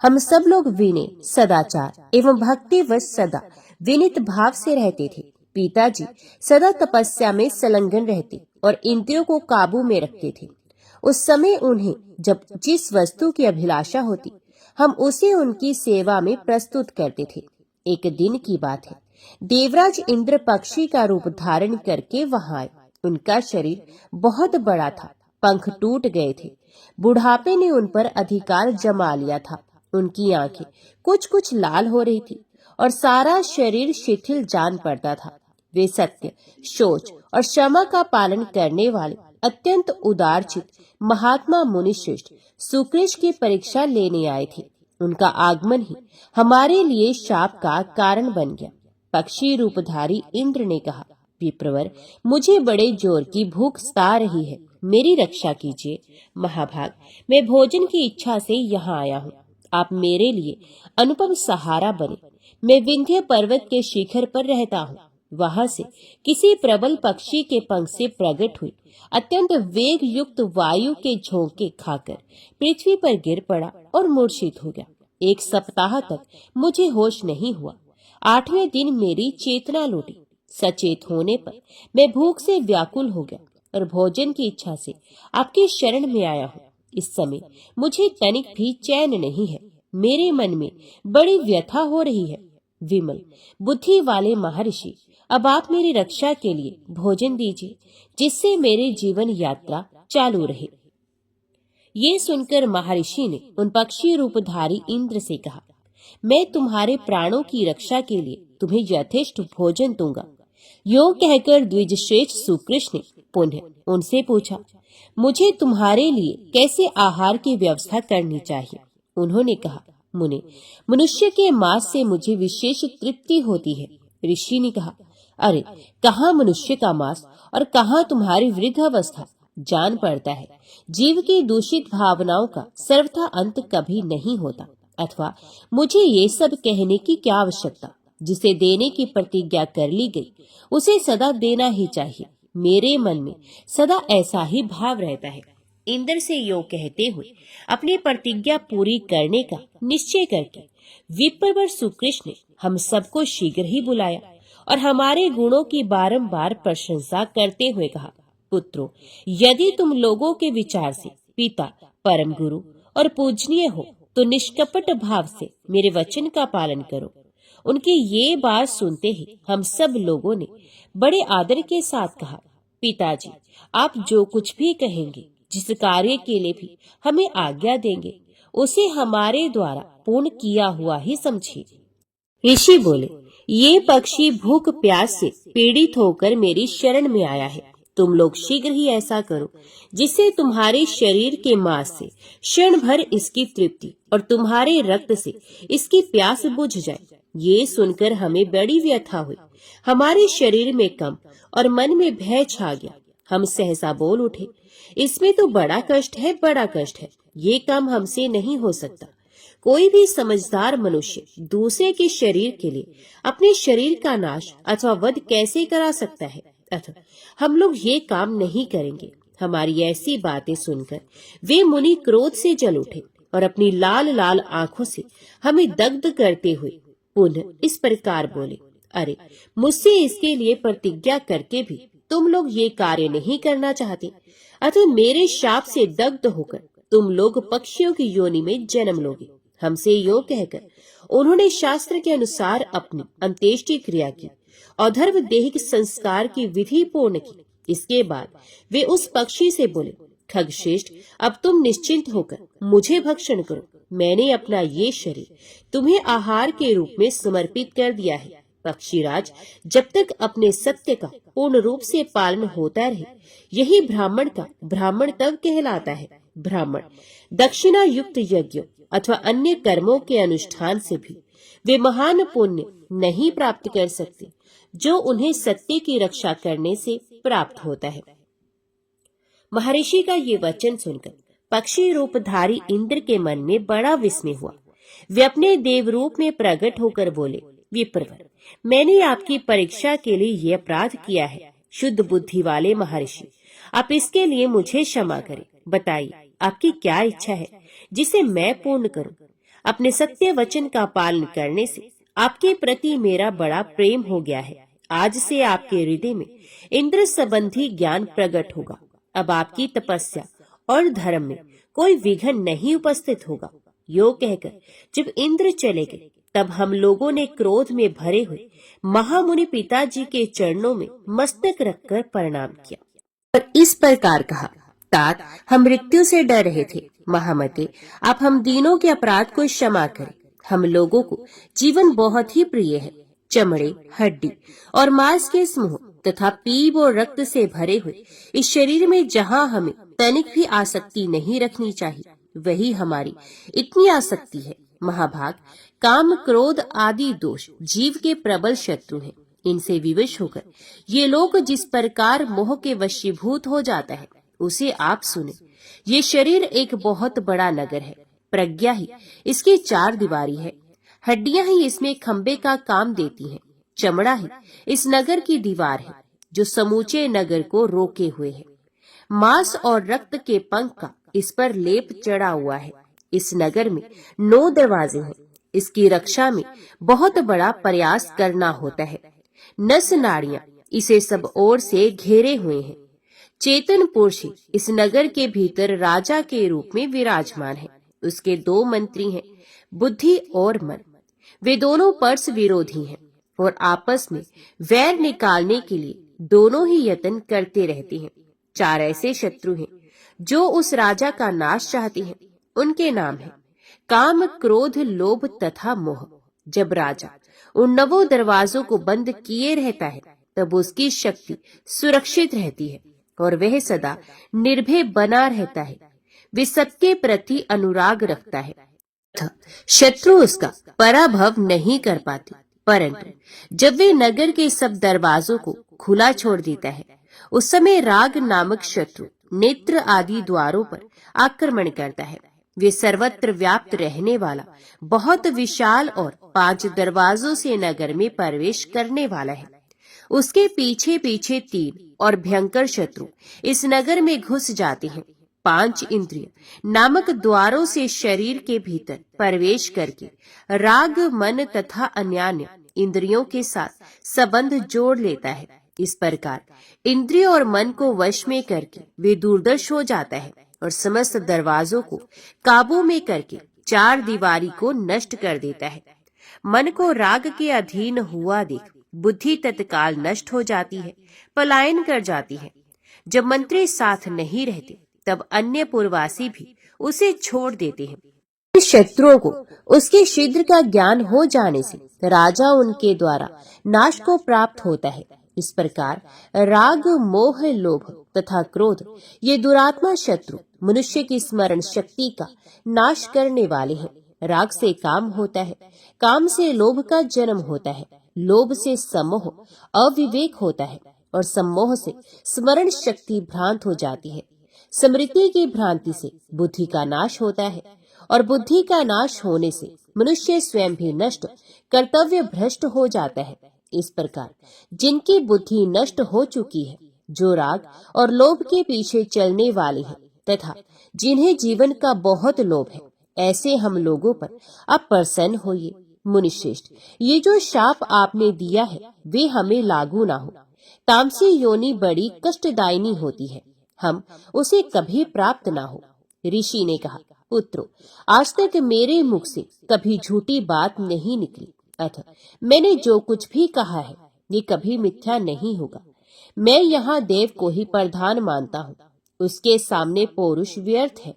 हम सब लोग विनय, सदाचार एवं भक्तिवश सदा विनित भाव से रहते थे। पिताजी सदा तपस्या में संलग्न रहते और इंद्रियों को काबू में रखते थे। उस समय उन्हें जब जिस वस्तु की अभिलाषा होती, हम उसे उनकी सेवा में प्रस्तुत करते थे। एक दिन की बात है, देवराज इंद्र पक्षी का रूप धारण करके वहां आए। उनका शरीर बहुत बड़ा था, पंख टूट गए थे, बुढ़ापे ने उन पर अधिकार जमा लिया था। उनकी आंखें कुछ कुछ लाल हो रही थी और सारा शरीर शिथिल जान पड़ता था। वे सत्य, शौच और क्षमा का पालन करने वाले अत्यंत उदारचित महात्मा मुनिश्रेष्ठ सुकृष्ण की परीक्षा लेने आए थे। उनका आगमन ही हमारे लिए शाप का कारण बन गया। पक्षी रूपधारी इंद्र ने कहा, विप्रवर, मुझे बड़े जोर की भूख सता रही है, मेरी रक्षा कीजिए। महाभाग, मैं भोजन की इच्छा से यहाँ आया हूँ, आप मेरे लिए अनुपम सहारा बने। मैं विंध्य पर्वत के शिखर पर रहता हूँ। वहां से किसी प्रबल पक्षी के पंख से प्रकट हुई अत्यंत वेग युक्त वायु के झोंके खाकर पृथ्वी पर गिर पड़ा और मूर्छित हो गया। 1 सप्ताह तक मुझे होश नहीं हुआ। 8वें दिन मेरी चेतना लौटी। सचेत होने पर मैं भूख से व्याकुल हो गया और भोजन की इच्छा से आपकी शरण में आया हूँ। इस समय मुझे तनिक भी चैन नहीं है, मेरे मन में बड़ी व्यथा हो रही है। विमल बुद्धि वाले महर्षि, अब आप मेरी रक्षा के लिए भोजन दीजिए, जिससे मेरी जीवन यात्रा चालू रहे। ये सुनकर महर्षि ने उन पक्षी रूपधारी इंद्र से कहा, मैं तुम्हारे प्राणों की रक्षा के लिए तुम्हें यथेष्ट भोजन दूंगा। यो कहकर द्विजश्रेष्ठ सुकृष्ण ने पुनः उनसे पूछा, मुझे तुम्हारे लिए कैसे आहार की व्यवस्था करनी चाहिए। उन्होंने कहा, मुने, मनुष्य के मांस से मुझे विशेष तृप्ति होती है। ऋषि ने कहा, अरे, कहाँ मनुष्य का मांस और कहाँ तुम्हारी वृद्धावस्था। जान पड़ता है जीव की दूषित भावनाओं का सर्वथा अंत कभी नहीं होता। अथवा मुझे ये सब कहने की क्या आवश्यकता। जिसे देने की प्रतिज्ञा कर ली गई उसे सदा देना ही चाहिए। मेरे मन में सदा ऐसा ही भाव रहता है। इंद्र से यो कहते हुए अपनी प्रतिज्ञा पूरी करने का निश्चय करके विप्रवर सुकृष्ण ने हम सबको शीघ्र ही बुलाया और हमारे गुणों की बारंबार प्रशंसा करते हुए कहा, पुत्रों, यदि तुम लोगों के विचार से पिता, परम गुरु और पूजनीय हो तो निष्कपट भाव से मेरे वचन का पालन करो। उनकी ये बात सुनते ही हम सब लोगों ने बड़े आदर के साथ कहा, पिताजी, आप जो कुछ भी कहेंगे, जिस कार्य के लिए भी हमें आज्ञा देंगे, उसे हमारे द्वारा पूर्ण किया हुआ ही समझिए। ऋषि बोले, ये पक्षी भूख प्यास से पीड़ित होकर मेरी शरण में आया है। तुम लोग शीघ्र ही ऐसा करो जिससे तुम्हारे शरीर के मांस से क्षण भर इसकी तृप्ति और तुम्हारे रक्त से इसकी प्यास बुझ जाए। ये सुनकर हमें बड़ी व्यथा हुई। हमारे शरीर में कंप और मन में भय छा गया। हम सहसा बोल उठे, इसमें तो बड़ा कष्ट है, बड़ा कष्ट है। ये काम हमसे नहीं हो सकता। कोई भी समझदार मनुष्य दूसरे के शरीर के लिए अपने शरीर का नाश अथवा वध कैसे करा सकता है। अतः हम लोग ये काम नहीं करेंगे। हमारी ऐसी बातें सुनकर वे मुनि क्रोध से जल उठे और अपनी लाल लाल आंखों से हमें दग्ध करते हुए पुनः इस प्रकार बोले, अरे, मुझसे इसके लिए प्रतिज्ञा करके भी तुम लोग ये कार्य नहीं करना चाहते। अतः मेरे शाप से दग्ध होकर तुम लोग पक्षियों की योनि में जन्म लोगे। हमसे यो कहकर उन्होंने शास्त्र के अनुसार अपनी अंत्येष्टि क्रिया की और धर्म देहिक संस्कार की विधि पूर्ण की। इसके बाद वे उस पक्षी से बोले, खगश्रेष्ठ, अब तुम निश्चिंत होकर मुझे भक्षण करो। मैंने अपना ये शरीर तुम्हें आहार के रूप में समर्पित कर दिया है। पक्षीराज, जब तक अपने सत्य का पूर्ण रूप से पालन होता रहे, यही ब्राह्मण का ब्राह्मण तब कहलाता है। ब्राह्मण दक्षिणा युक्त यज्ञ अथवा अन्य कर्मों के अनुष्ठान से भी वे महान पुण्य नहीं प्राप्त कर सकते जो उन्हें सत्य की रक्षा करने से प्राप्त होता है। महर्षि का ये वचन सुनकर पक्षी रूपधारी इंद्र के मन में बड़ा विस्मय हुआ। वे अपने देव रूप में प्रकट होकर बोले, विप्रवर, मैंने आपकी परीक्षा के लिए यह अपराध किया है। शुद्ध बुद्धि वाले महर्षि, आप इसके लिए मुझे क्षमा करें। बताइए, आपकी क्या इच्छा है जिसे मैं पूर्ण करूं? अपने सत्य वचन का पालन करने से आपके प्रति मेरा बड़ा प्रेम हो गया है। आज से आपके हृदय में इंद्र संबंधी ज्ञान प्रकट होगा। अब आपकी तपस्या और धर्म में कोई विघ्न नहीं उपस्थित होगा। यो कहकर जब इंद्र चले गए, तब हम लोगों ने क्रोध में भरे हुए महामुनि पिताजी के चरणों में मस्तक रखकर प्रणाम किया और इस प्रकार कहा, तात, हम मृत्यु से डर रहे थे। महामते, आप हम दीनों के अपराध को क्षमा करें। हम लोगों को जीवन बहुत ही प्रिय है। चमड़े, हड्डी और मांस के समूह तथा पीप और रक्त से भरे हुए इस शरीर में जहाँ हमें तनिक भी आसक्ति नहीं रखनी चाहिए, वही हमारी इतनी आसक्ति है। महाभाग, काम, क्रोध आदि दोष जीव के प्रबल शत्रु हैं। इनसे विवश होकर ये लोग जिस प्रकार मोह के वशीभूत हो जाता है, उसे आप सुने। ये शरीर एक बहुत बड़ा नगर है। प्रज्ञा ही इसकी चार दीवारी है। हड्डियां ही इसमें खंबे का काम देती हैं। चमड़ा ही इस नगर की दीवार है जो समूचे नगर को रोके हुए है। मांस और रक्त के पंख का इस पर लेप चढ़ा हुआ है। इस नगर में 9 दरवाजे हैं। इसकी रक्षा में बहुत बड़ा प्रयास करना होता है। नस नाड़ियां इसे सब ओर से घेरे हुए हैं। चेतन पुरुष इस नगर के भीतर राजा के रूप में विराजमान है। उसके 2 मंत्री हैं, बुद्धि और मन। वे दोनों परस विरोधी हैं और आपस में वैर निकालने के लिए दोनों ही यत्न करते रहते हैं। 4 ऐसे शत्रु हैं जो उस राजा का नाश चाहते हैं। उनके नाम हैं काम, क्रोध, लोभ तथा मोह। जब राजा उन 9 दरवाजों को बंद किए रहता है, तब उसकी शक्ति सुरक्षित रहती है और वह सदा निर्भय बना रहता है। वे सबके प्रति अनुराग रखता है। शत्रु उसका पराभव नहीं कर पाते। परंतु जब वे नगर के सब दरवाजों को खुला छोड़ देता है, उस समय राग नामक शत्रु नेत्र आदि द्वारों पर आक्रमण करता है। वे सर्वत्र व्याप्त रहने वाला बहुत विशाल और 5 दरवाजों से नगर में प्रवेश करने वाला है। उसके पीछे पीछे 3 और भयंकर शत्रु इस नगर में घुस जाते हैं। 5 इंद्रिय नामक द्वारों से शरीर के भीतर प्रवेश करके राग, मन तथा अन्यान्य इंद्रियों के साथ संबंध जोड़ लेता है। इस प्रकार इंद्रिय और मन को वश में करके वे दूरदर्श हो जाता है और समस्त दरवाजों को काबू में करके 4 दीवारी को नष्ट कर देता है। मन को राग के अधीन हुआ देख बुद्धि तत्काल नष्ट हो जाती है, पलायन कर जाती है। जब मंत्री साथ नहीं रहते, तब अन्य पुरवासी भी उसे छोड़ देते हैं। शत्रुओं को उसके शीघ्र का ज्ञान हो जाने से राजा उनके द्वारा नाश को प्राप्त होता है। इस प्रकार राग, मोह, लोभ तथा क्रोध ये दुरात्मा शत्रु मनुष्य की स्मरण शक्ति का नाश करने वाले हैं। राग से काम होता है, काम से लोभ का जन्म होता है, लोभ से सम्मोह अविवेक होता है और सम्मोह से स्मरण शक्ति भ्रांत हो जाती है। स्मृति की भ्रांति से बुद्धि का नाश होता है और बुद्धि का नाश होने से मनुष्य स्वयं भी नष्ट, कर्तव्य भ्रष्ट हो जाता है। इस प्रकार जिनकी बुद्धि नष्ट हो चुकी है, जो राग और लोभ के पीछे चलने वाले हैं तथा जिन्हें जीवन का बहुत लोभ है, ऐसे हम लोगों पर आप प्रसन्न होइए। मुनिश्रेष्ठ, ये जो शाप आपने दिया है वे हमें लागू ना हो। तामसी योनि बड़ी कष्टदायिनी होती है, हम उसे कभी प्राप्त ना हो। ऋषि ने कहा, पुत्रो, आज तक मेरे मुख से कभी झूठी बात नहीं निकली, अतः मैंने जो कुछ भी कहा है ये कभी मिथ्या नहीं होगा। मैं यहाँ देव को ही प्रधान मानता हूँ, उसके सामने पौरुष व्यर्थ है।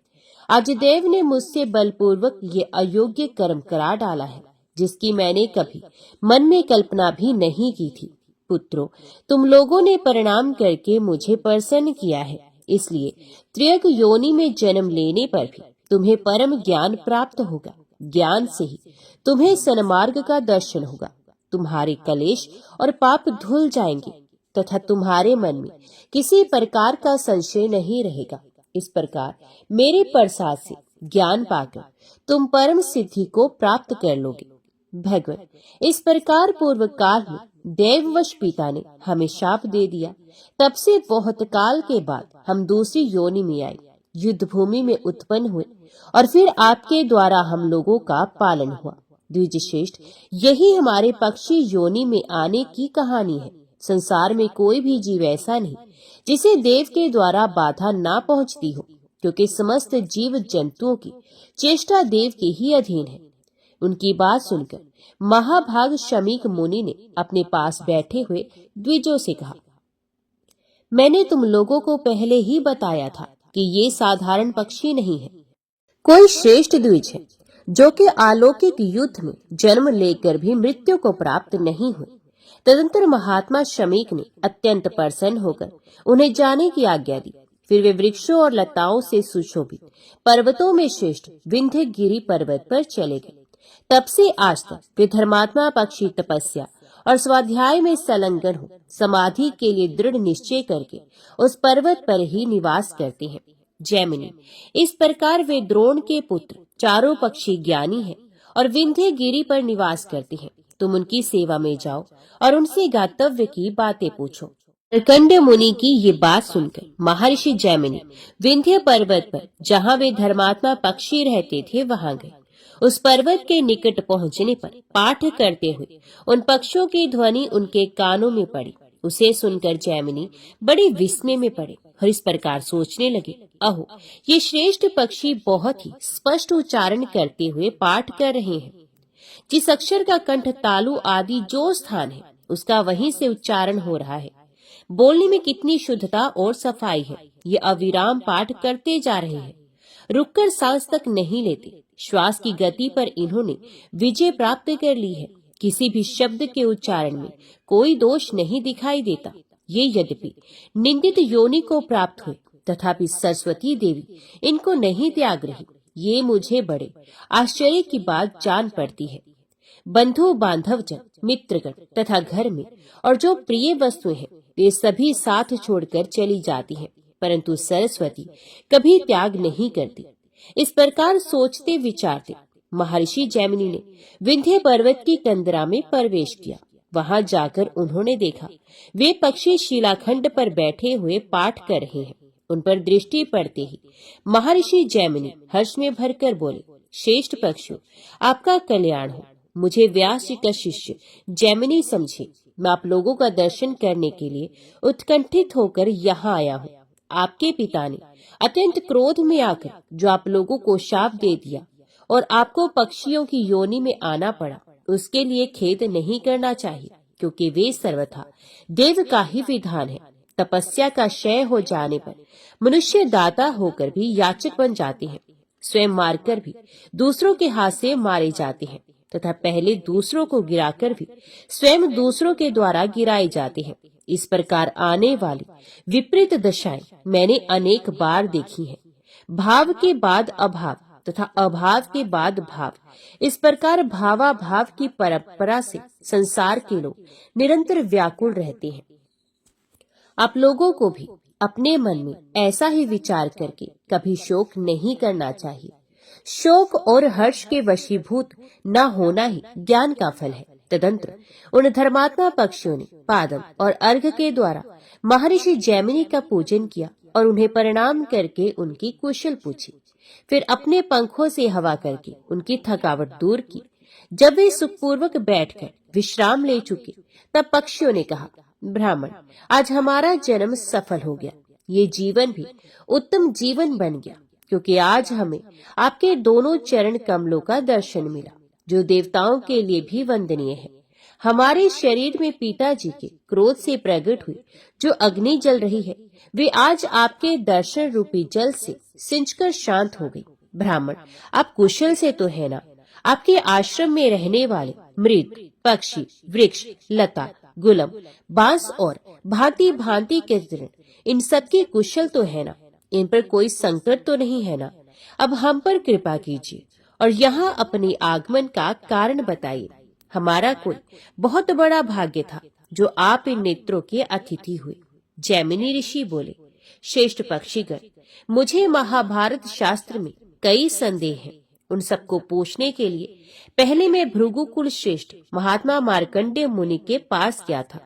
आज देव ने मुझसे बलपूर्वक ये अयोग्य कर्म करा डाला है, जिसकी मैंने कभी मन में कल्पना भी नहीं की थी। पुत्रों, तुम लोगों ने परिणाम करके मुझे प्रसन्न किया है, इसलिए त्रियक योनि में जन्म लेने पर भी तुम्हें परम ज्ञान प्राप्त होगा। ज्ञान से ही तुम्हें सन्मार्ग का दर्शन होगा। तुम्हारे कलेश और पाप धुल जाएंगे तथा तुम्हारे मन में किसी प्रकार का संशय नहीं रहेगा। इस प्रकार मेरे प्रसाद से ज्ञान पाकर तुम परम सिद्धि को प्राप्त कर लोगे। भगवान, इस प्रकार पूर्व काल में देववश पिता ने हमें शाप दे दिया। तब से बहुत काल के बाद हम दूसरी योनि में आए। युद्ध भूमि में उत्पन्न हुए और फिर आपके द्वारा हम लोगों का पालन हुआ। द्विजश्रेष्ठ, यही हमारे पक्षी योनि में आने की कहानी है। संसार में कोई भी जीव ऐसा नहीं जिसे देव के द्वारा बाधा ना पहुंचती हो, क्योंकि समस्त जीव जंतुओं की चेष्टा देव के ही अधीन है। उनकी बात सुनकर महाभाग शमीक मुनि ने अपने पास बैठे हुए द्विजों से कहा, मैंने तुम लोगों को पहले ही बताया था कि ये साधारण पक्षी नहीं है, कोई श्रेष्ठ द्विज है जो कि अलौकिक युद्ध में जन्म लेकर भी मृत्यु को प्राप्त नहीं हुए। तदंतर महात्मा शमीक ने अत्यंत प्रसन्न होकर उन्हें जाने की आज्ञा दी। फिर वे वृक्षों और लताओं से सुशोभित पर्वतों में श्रेष्ठ विंध्यगिरि पर्वत पर चले गए। तब से आज तक वे धर्मात्मा पक्षी तपस्या और स्वाध्याय में संलग्न हो समाधि के लिए दृढ़ निश्चय करके उस पर्वत पर ही निवास करते हैं। जैमिनी, इस प्रकार वे द्रोण के पुत्र चारों पक्षी ज्ञानी हैं और विंध्यगिरि पर निवास करते हैं। तुम उनकी सेवा में जाओ और उनसे गातव्य की बातें पूछो। मार्कंडेय मुनि की ये बात सुनकर महर्षि जैमिनी विंध्य पर्वत पर, जहाँ वे धर्मात्मा पक्षी रहते थे, वहां गए। उस पर्वत के निकट पहुंचने पर पाठ करते हुए उन पक्षियों की ध्वनि उनके कानों में पड़ी। उसे सुनकर जैमिनी बड़े विस्मय में पड़े और इस प्रकार सोचने लगे, अहो, ये श्रेष्ठ पक्षी बहुत ही स्पष्ट उच्चारण करते हुए पाठ कर रहे हैं। जिस अक्षर का कंठ, तालु आदि जो स्थान है, उसका वहीं से उच्चारण हो रहा है। बोलने में कितनी शुद्धता और सफाई है। ये अविराम पाठ करते जा रहे हैं, रुककर सांस तक नहीं लेते। श्वास की गति पर इन्होंने विजय प्राप्त कर ली है। किसी भी शब्द के उच्चारण में कोई दोष नहीं दिखाई देता। ये यद्यपि निंदित योनि को प्राप्त हुए, तथापि सरस्वती देवी इनको नहीं त्याग रही। ये मुझे बड़े आश्चर्य की बात जान पड़ती है। बंधु बांधवजन, मित्रगण तथा घर में और जो प्रिय वस्तुएं हैं, वे सभी साथ छोड़कर चली जाती हैं, परंतु सरस्वती कभी त्याग नहीं करती। इस प्रकार सोचते विचारते महर्षि जैमिनी ने विंध्य पर्वत की कंदरा में प्रवेश किया। वहां जाकर उन्होंने देखा वे पक्षी शिलाखंड पर बैठे हुए पाठ कर रहे हैं। उन पर दृष्टि पड़ते ही महर्षि जैमिनी हर्ष में भरकर बोले, श्रेष्ठ पक्षियों, आपका कल्याण हो। मुझे व्यास जी का शिष्य जैमिनी समझे। मैं आप लोगों का दर्शन करने के लिए उत्कंठित होकर यहाँ आया हूँ। आपके पिता ने अत्यंत क्रोध में आकर जो आप लोगों को शाप दे दिया और आपको पक्षियों की योनि में आना पड़ा, उसके लिए खेद नहीं करना चाहिए, क्योंकि वे सर्वथा देव का ही विधान है। तपस्या का क्षय हो जाने पर मनुष्य दाता होकर भी याचक बन जाते हैं, स्वयं मारकर भी दूसरों के हाथ से मारे जाते हैं, तथा पहले दूसरों को गिराकर भी स्वयं दूसरों के द्वारा गिराए जाते हैं। इस प्रकार आने वाली विपरीत दशाएं मैंने अनेक बार देखी हैं। भाव के बाद अभाव तथा अभाव के बाद भाव, इस प्रकार भावाभाव की परंपरा से संसार के लोग निरंतर व्याकुल रहते हैं। आप लोगों को भी अपने मन में ऐसा ही विचार करके कभी शोक नहीं करना चाहिए। शोक और हर्ष के वशीभूत न होना ही ज्ञान का फल है। तदंतर उन धर्मात्मा पक्षियों ने पादम और अर्घ के द्वारा महर्षि जैमिनी का पूजन किया और उन्हें प्रणाम करके उनकी कुशल पूछी। फिर अपने पंखों से हवा करके उनकी थकावट दूर की। जब वे सुखपूर्वक बैठकर विश्राम ले चुके, तब पक्षियों ने कहा, ब्राह्मण, आज हमारा जन्म सफल हो गया। ये जीवन भी उत्तम जीवन बन गया, क्योंकि आज हमें आपके दोनों चरण कमलों का दर्शन मिला, जो देवताओं के लिए भी वंदनीय है। हमारे शरीर में पिताजी के क्रोध से प्रकट हुई जो अग्नि जल रही है, वे आज आपके दर्शन रूपी जल से सिंचकर शांत हो गई। ब्राह्मण, आप कुशल से तो है ना? आपके आश्रम में रहने वाले मृग, पक्षी, वृक्ष, लता, गुलम, बांस और भांति भांति के तृण, इन सबकी कुशल तो है ना? इन पर कोई संकट तो नहीं है ना? अब हम पर कृपा कीजिए और यहाँ अपने आगमन का कारण बताइए। हमारा कोई बहुत बड़ा भाग्य था जो आप इन नेत्रों के अतिथि हुए। जैमिनी ऋषि बोले, श्रेष्ठ पक्षीगण, मुझे महाभारत शास्त्र में कई संदेह हैं। उन सबको पूछने के लिए पहले मैं भृगुकुल श्रेष्ठ महात्मा मार्कंडेय मुनि के पास गया था।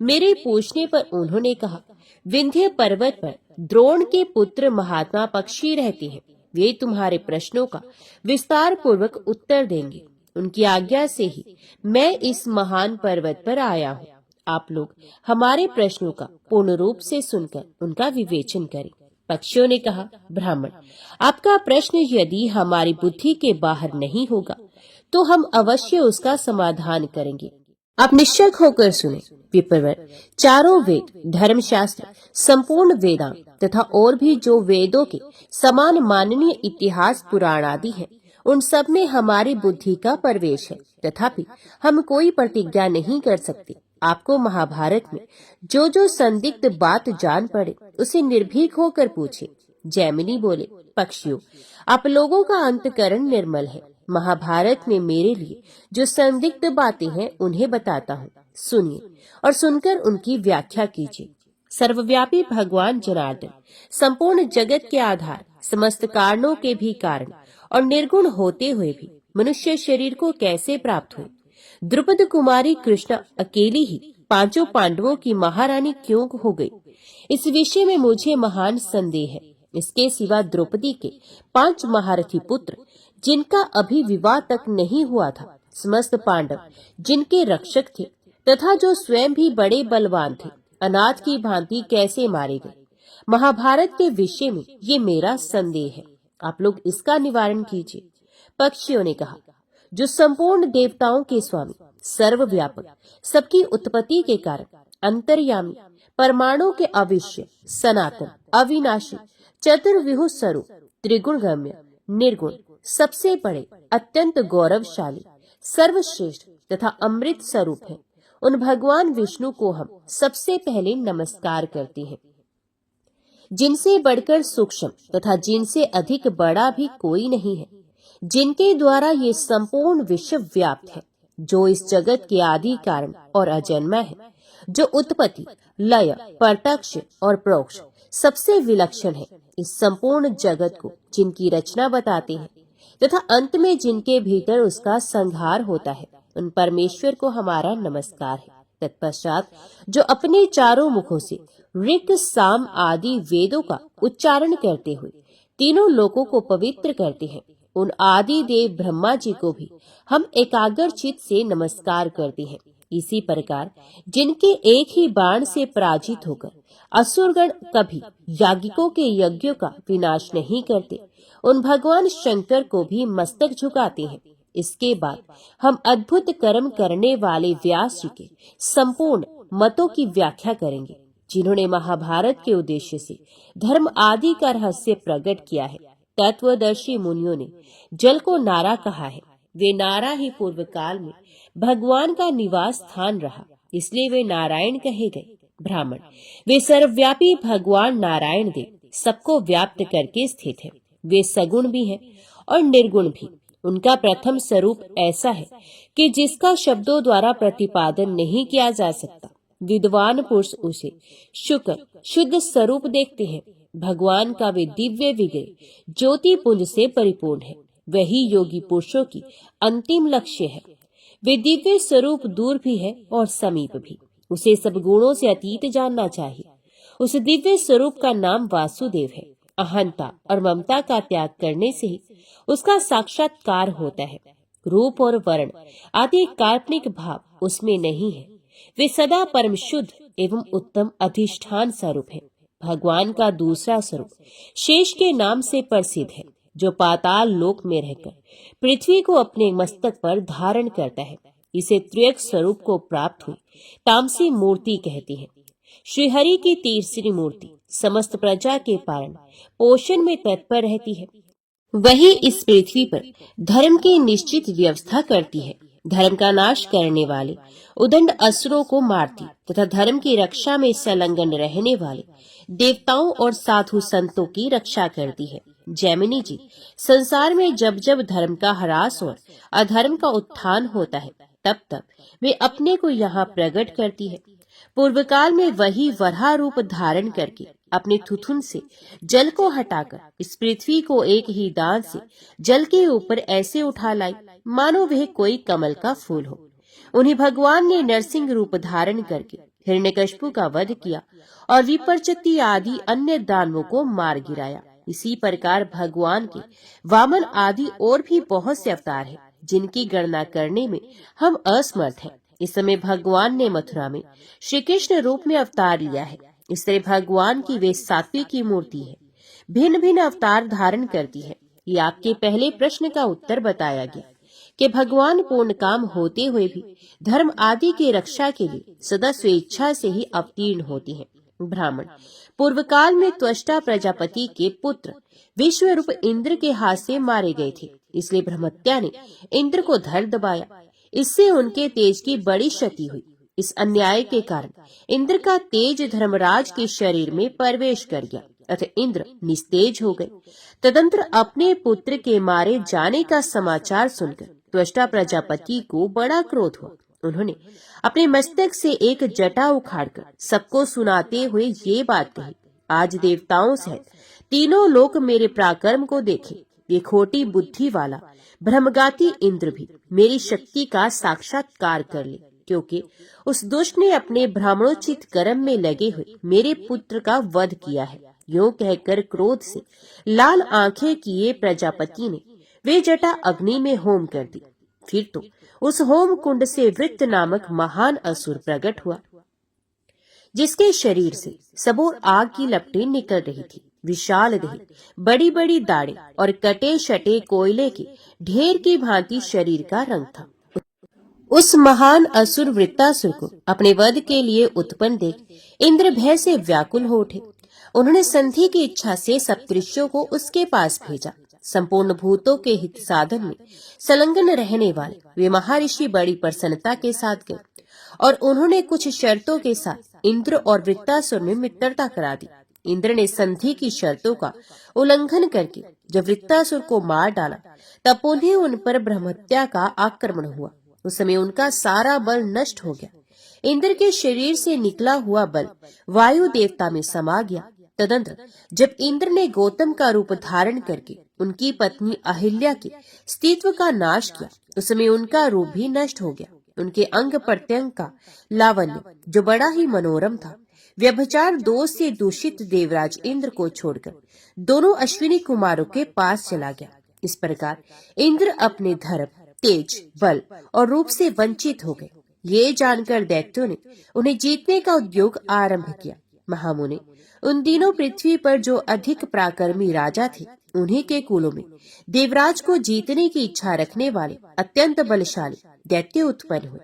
मेरे पूछने पर उन्होंने कहा, विंध्य पर्वत पर द्रोण के पुत्र महात्मा पक्षी रहते हैं। वे तुम्हारे प्रश्नों का विस्तार पूर्वक उत्तर देंगे। उनकी आज्ञा से ही मैं इस महान पर्वत पर आया हूँ। आप लोग हमारे प्रश्नों का पूर्ण रूप से सुनकर उनका विवेचन करें। पक्षियों ने कहा, ब्राह्मण, आपका प्रश्न यदि हमारी बुद्धि के बाहर नहीं होगा तो हम अवश्य उसका समाधान करेंगे। आप निश्चक होकर सुने। विप्रवर, चारों वेद, धर्मशास्त्र, संपूर्ण वेदांत तथा और भी जो वेदों के समान माननीय इतिहास पुराण आदि हैं, उन सब में हमारी बुद्धि का प्रवेश है। तथापि हम कोई प्रतिज्ञा नहीं कर सकते। आपको महाभारत में जो जो संदिग्ध बात जान पड़े उसे निर्भीक होकर पूछे। जैमिनी बोले, पक्षियों, आप लोगों का अंतकरण निर्मल है। महाभारत में मेरे लिए जो संदिग्ध बातें हैं उन्हें बताता हूँ, सुनिए और सुनकर उनकी व्याख्या कीजिए। सर्वव्यापी भगवान जनार्दन संपूर्ण जगत के आधार, समस्त कारणों के भी कारण और निर्गुण होते हुए भी मनुष्य शरीर को कैसे प्राप्त हुए? द्रुपद कुमारी कृष्णा अकेली ही पांचों पांडवों की महारानी क्यों हो गई? इस विषय में मुझे महान संदेह है। इसके सिवा द्रौपदी के 5 महारथी पुत्र जिनका अभी विवाह तक नहीं हुआ था, समस्त पांडव जिनके रक्षक थे तथा जो स्वयं भी बड़े बलवान थे, अनाथ की भांति कैसे मारे गए? महाभारत के विषय में ये मेरा संदेह है। आप लोग इसका निवारण कीजिए। पक्षियों ने कहा, जो संपूर्ण देवताओं के स्वामी, सर्वव्यापक, सबकी उत्पत्ति के कारण, अंतर्यामी, परमाणु के अविश्य, सनातन, अविनाशी, चतुर्विहु स्वरूप, त्रिगुणगम्य, निर्गुण, सबसे बड़े, अत्यंत गौरवशाली, सर्वश्रेष्ठ तथा अमृत स्वरूप है, उन भगवान विष्णु को हम सबसे पहले नमस्कार करते हैं, जिनसे बढ़कर सूक्ष्म तथा जिनसे अधिक बड़ा भी कोई नहीं है, जिनके द्वारा ये संपूर्ण विश्व व्याप्त है, जो इस जगत के आदि कारण और अजन्मा है, जो उत्पत्ति, लय, प्रत्यक्ष और परोक्ष सबसे विलक्षण है। इस संपूर्ण जगत को जिनकी रचना बताते हैं तथा अंत में जिनके भीतर उसका संहार होता है, उन परमेश्वर को हमारा नमस्कार है। तत्पश्चात जो अपने चारों मुखों से ऋक, साम आदि वेदों का उच्चारण करते हुए तीनों लोकों को पवित्र करते हैं, उन आदि देव ब्रह्मा जी को भी हम एकाग्र चित्त से नमस्कार करते हैं। इसी प्रकार जिनके एक ही बाण से पराजित होकर असुरगण कभी याज्ञिकों के यज्ञों का विनाश नहीं करते, उन भगवान शंकर को भी मस्तक झुकाते हैं। इसके बाद हम अद्भुत कर्म करने वाले व्यास जी के संपूर्ण मतों की व्याख्या करेंगे, जिन्होंने महाभारत के उद्देश्य से धर्म आदि का रहस्य प्रकट किया है। तत्वदर्शी मुनियों ने जल को नारा कहा है। वे नारा ही पूर्व काल में भगवान का निवास स्थान रहा, इसलिए वे नारायण कहे गए। ब्राह्मण, वे सर्वव्यापी भगवान नारायण देव सबको व्याप्त करके स्थित है। वे सगुण भी हैं और निर्गुण भी। उनका प्रथम स्वरूप ऐसा है कि जिसका शब्दों द्वारा प्रतिपादन नहीं किया जा सकता। विद्वान पुरुष उसे शुक्र शुद्ध स्वरूप देखते हैं। भगवान का वे दिव्य विग्रह ज्योति पुंज से परिपूर्ण है। वही योगी पुरुषों की अंतिम लक्ष्य है। वे दिव्य स्वरूप दूर भी है और समीप भी। उसे सब गुणों से अतीत जानना चाहिए। उस दिव्य स्वरूप का नाम वासुदेव है। अहंता और ममता का त्याग करने से ही उसका साक्षात्कार होता है। रूप और वर्ण आदि काल्पनिक भाव उसमें नहीं है। वे सदा परम शुद्ध एवं उत्तम अधिष्ठान स्वरूप है। भगवान का दूसरा स्वरूप शेष के नाम से प्रसिद्ध है, जो पाताल लोक में रहकर पृथ्वी को अपने मस्तक पर धारण करता है। इसे त्रियक स्वरूप को प्राप्त हुई तामसी मूर्ति कहते हैं। श्रीहरि की तीसरी मूर्ति समस्त प्रजा के पालन पोषण में तत्पर रहती है। वही इस पृथ्वी पर धर्म की निश्चित व्यवस्था करती है। धर्म का नाश करने वाले उदंड असुरों को मारती तथा धर्म की रक्षा में संलग्न रहने वाले देवताओं और साधु संतों की रक्षा करती है। जैमिनी जी, संसार में जब जब धर्म का ह्रास और अधर्म का उत्थान होता है, तब तब वे अपने को यहाँ प्रकट करती है। पूर्व काल में वही वराह रूप धारण करके अपने थुथुन से जल को हटाकर इस पृथ्वी को एक ही दांत से जल के ऊपर ऐसे उठा लाई मानो वह कोई कमल का फूल हो। उन्हीं भगवान ने नरसिंह रूप धारण करके हिरण्यकशिपु का वध किया और विपरचति आदि अन्य दानवों को मार गिराया। इसी प्रकार भगवान के वामन आदि और भी बहुत से अवतार हैं, जिनकी गणना करने में हम असमर्थ हैं। इस समय भगवान ने मथुरा में श्री कृष्ण रूप में अवतार लिया है। इस तरह भगवान की वे सात्विक की मूर्ति है, भिन्न भिन्न अवतार धारण करती है। ये आपके पहले प्रश्न का उत्तर बताया गया कि भगवान पूर्ण काम होते हुए भी धर्म आदि की रक्षा के लिए सदा स्वेच्छा से ही अवतीर्ण होती हैं। ब्राह्मण पूर्व काल में त्वष्टा प्रजापति के पुत्र विश्व रूप इंद्र के हाथ से मारे गए थे, इसलिए ब्रह्मत्या ने इंद्र को धर दबाया। इससे उनके तेज की बड़ी क्षति हुई। इस अन्याय के कारण इंद्र का तेज धर्मराज के शरीर में प्रवेश कर गया, अतः इंद्र निस्तेज हो गए। तदंतर अपने पुत्र के मारे जाने का समाचार सुनकर त्वष्टा प्रजापति को बड़ा क्रोध हुआ। उन्होंने अपने मस्तक से एक जटा उखाड़कर सबको सुनाते हुए ये बात कही, आज देवताओं सहित तीनों लोग मेरे पराक्रम को देखें। ये खोटी बुद्धि वाला भ्रमगाती इंद्र भी मेरी शक्ति का साक्षात्कार कर ले, क्योंकि उस दुष्ट ने अपने ब्राह्मणोचित कर्म में लगे हुए मेरे पुत्र का वध किया है। यूं कहकर क्रोध से लाल आंखें किए प्रजापति ने वे जटा अग्नि में होम कर दी। फिर तो उस होम कुंड से वृत्त नामक महान असुर प्रकट हुआ, जिसके शरीर से सबोर आग की लपटें निकल रही थी। विशाल देह, बड़ी बड़ी दाढ़ें और कटे शटे कोयले के ढेर की भांति शरीर का रंग था। उस महान असुर वृत्तासुर को अपने वध के लिए उत्पन्न देख इंद्र भय से व्याकुल हो उठे। उन्होंने संधि की इच्छा से सप्तऋषियों को उसके पास भेजा। संपूर्ण भूतों के हित साधन में संलग्न रहने वाले वे महर्षि बड़ी प्रसन्नता के साथ गए और उन्होंने कुछ शर्तों के साथ इंद्र और वृत्तासुर में मित्रता करा दी। इंद्र ने संधि की शर्तों का उल्लंघन करके जब वृत्तासुर को मार डाला, तब उन्हें उन पर ब्रह्मत्या का आक्रमण हुआ। उस समय उनका सारा बल नष्ट हो गया। इंद्र के शरीर से निकला हुआ बल वायु देवता में समा गया। तदंतर जब इंद्र ने गौतम का रूप धारण करके उनकी पत्नी अहिल्या के अस्तित्व का नाश किया, उस समय उनका रूप भी नष्ट हो गया। उनके अंग प्रत्यंग का लावण्य जो बड़ा ही मनोरम था, व्यभिचार दोष से दूषित देवराज इंद्र को छोड़कर दोनों अश्विनी कुमारों के पास चला गया। इस प्रकार इंद्र अपने धर्म, तेज, बल और रूप से वंचित हो गए। ये जानकर दैत्यों ने उन्हें जीतने का उद्योग आरंभ किया। महामुनि उन दिनों पृथ्वी पर जो अधिक पराक्रमी राजा थे, उन्हीं के कुलों में देवराज को जीतने की इच्छा रखने वाले अत्यंत बलशाली दैत्य उत्पन्न हुए।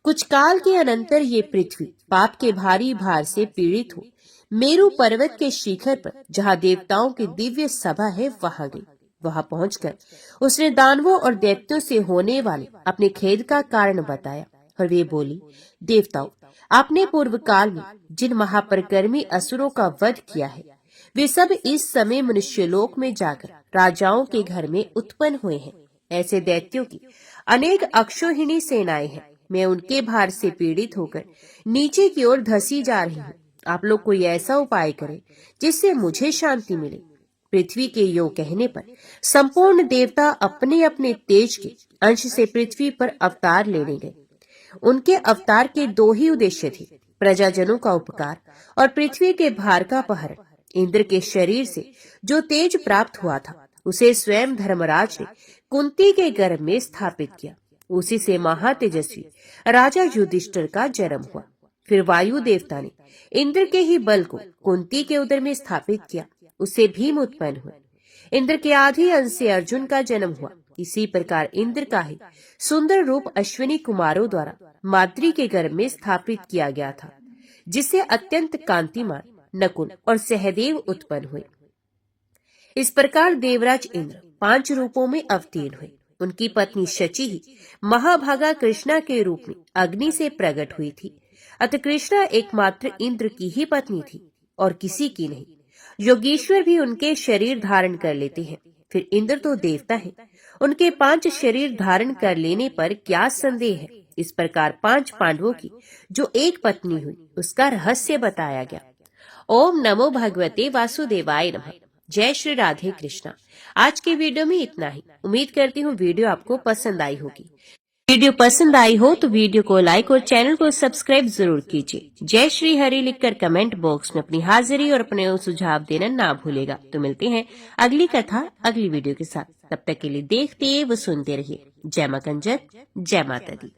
कुछ काल के अनंतर ये पृथ्वी पाप के भारी भार से पीड़ित हो मेरु पर्वत के शिखर पर, जहाँ देवताओं की दिव्य सभा है, वहां गई। वहां पहुंचकर उसने दानवों और दैत्यों से होने वाले अपने खेद का कारण बताया और वे बोली, देवताओं, आपने पूर्व काल में जिन महापरिक्रमी असुरों का वध किया है, वे सब इस समय मनुष्यलोक में जाकर राजाओं के घर में उत्पन्न हुए हैं। ऐसे दैत्यों की अनेक अक्षोहिणी सेनाएं हैं। मैं उनके भार से पीड़ित होकर नीचे की ओर धसी जा रही हूँ। आप लोग कोई ऐसा उपाय करें जिससे मुझे शांति मिले। पृथ्वी के यो कहने पर संपूर्ण देवता अपने अपने तेज के अंश से पृथ्वी पर अवतार लेने गए। उनके अवतार के दो ही उद्देश्य थे, प्रजाजनों का उपकार और पृथ्वी के भार का पहर। इंद्र के शरीर से जो तेज प्राप्त हुआ था, उसे स्वयं धर्मराज ने कुंती के गर्भ में स्थापित किया। उसी से महातेजस्वी राजा युधिष्ठिर का जन्म हुआ। फिर वायु देवता ने इंद्र के ही बल को कुंती के उदर में स्थापित किया। उससे भीम उत्पन्न हुए। इंद्र के आधे अंश से अर्जुन का जन्म हुआ। इसी प्रकार इंद्र का ही सुंदर रूप अश्विनी कुमारों द्वारा माद्री के गर्भ में स्थापित किया गया था, जिससे अत्यंत कांतिमान नकुल और सहदेव उत्पन्न हुए। इस प्रकार देवराज इंद्र 5 रूपों में अवतीर्ण हुए। उनकी पत्नी शची ही महाभागा कृष्णा के रूप में अग्नि से प्रकट हुई थी। अतः कृष्णा एकमात्र इंद्र की ही पत्नी थी और किसी की नहीं। योगीश्वर भी उनके शरीर धारण कर लेते हैं। फिर इंद्र तो देवता है, उनके 5 शरीर धारण कर लेने पर क्या संदेह है। इस प्रकार 5 पांडवों की जो एक पत्नी हुई, उसका रहस्य बताया गया। ओम नमो भगवते वासुदेवाय नमः। जय श्री राधे कृष्णा। आज के वीडियो में इतना ही। उम्मीद करती हूँ वीडियो आपको पसंद आई होगी। वीडियो पसंद आई हो तो वीडियो को लाइक और चैनल को सब्सक्राइब जरूर कीजिए। जय श्री हरि लिखकर कमेंट बॉक्स में अपनी हाजिरी और अपने सुझाव देना ना भूलेगा। तो मिलते हैं अगली कथा अगली वीडियो के साथ। तब तक के लिए देखते व सुनते रहिए। जय मां कंजक, जय माता दी।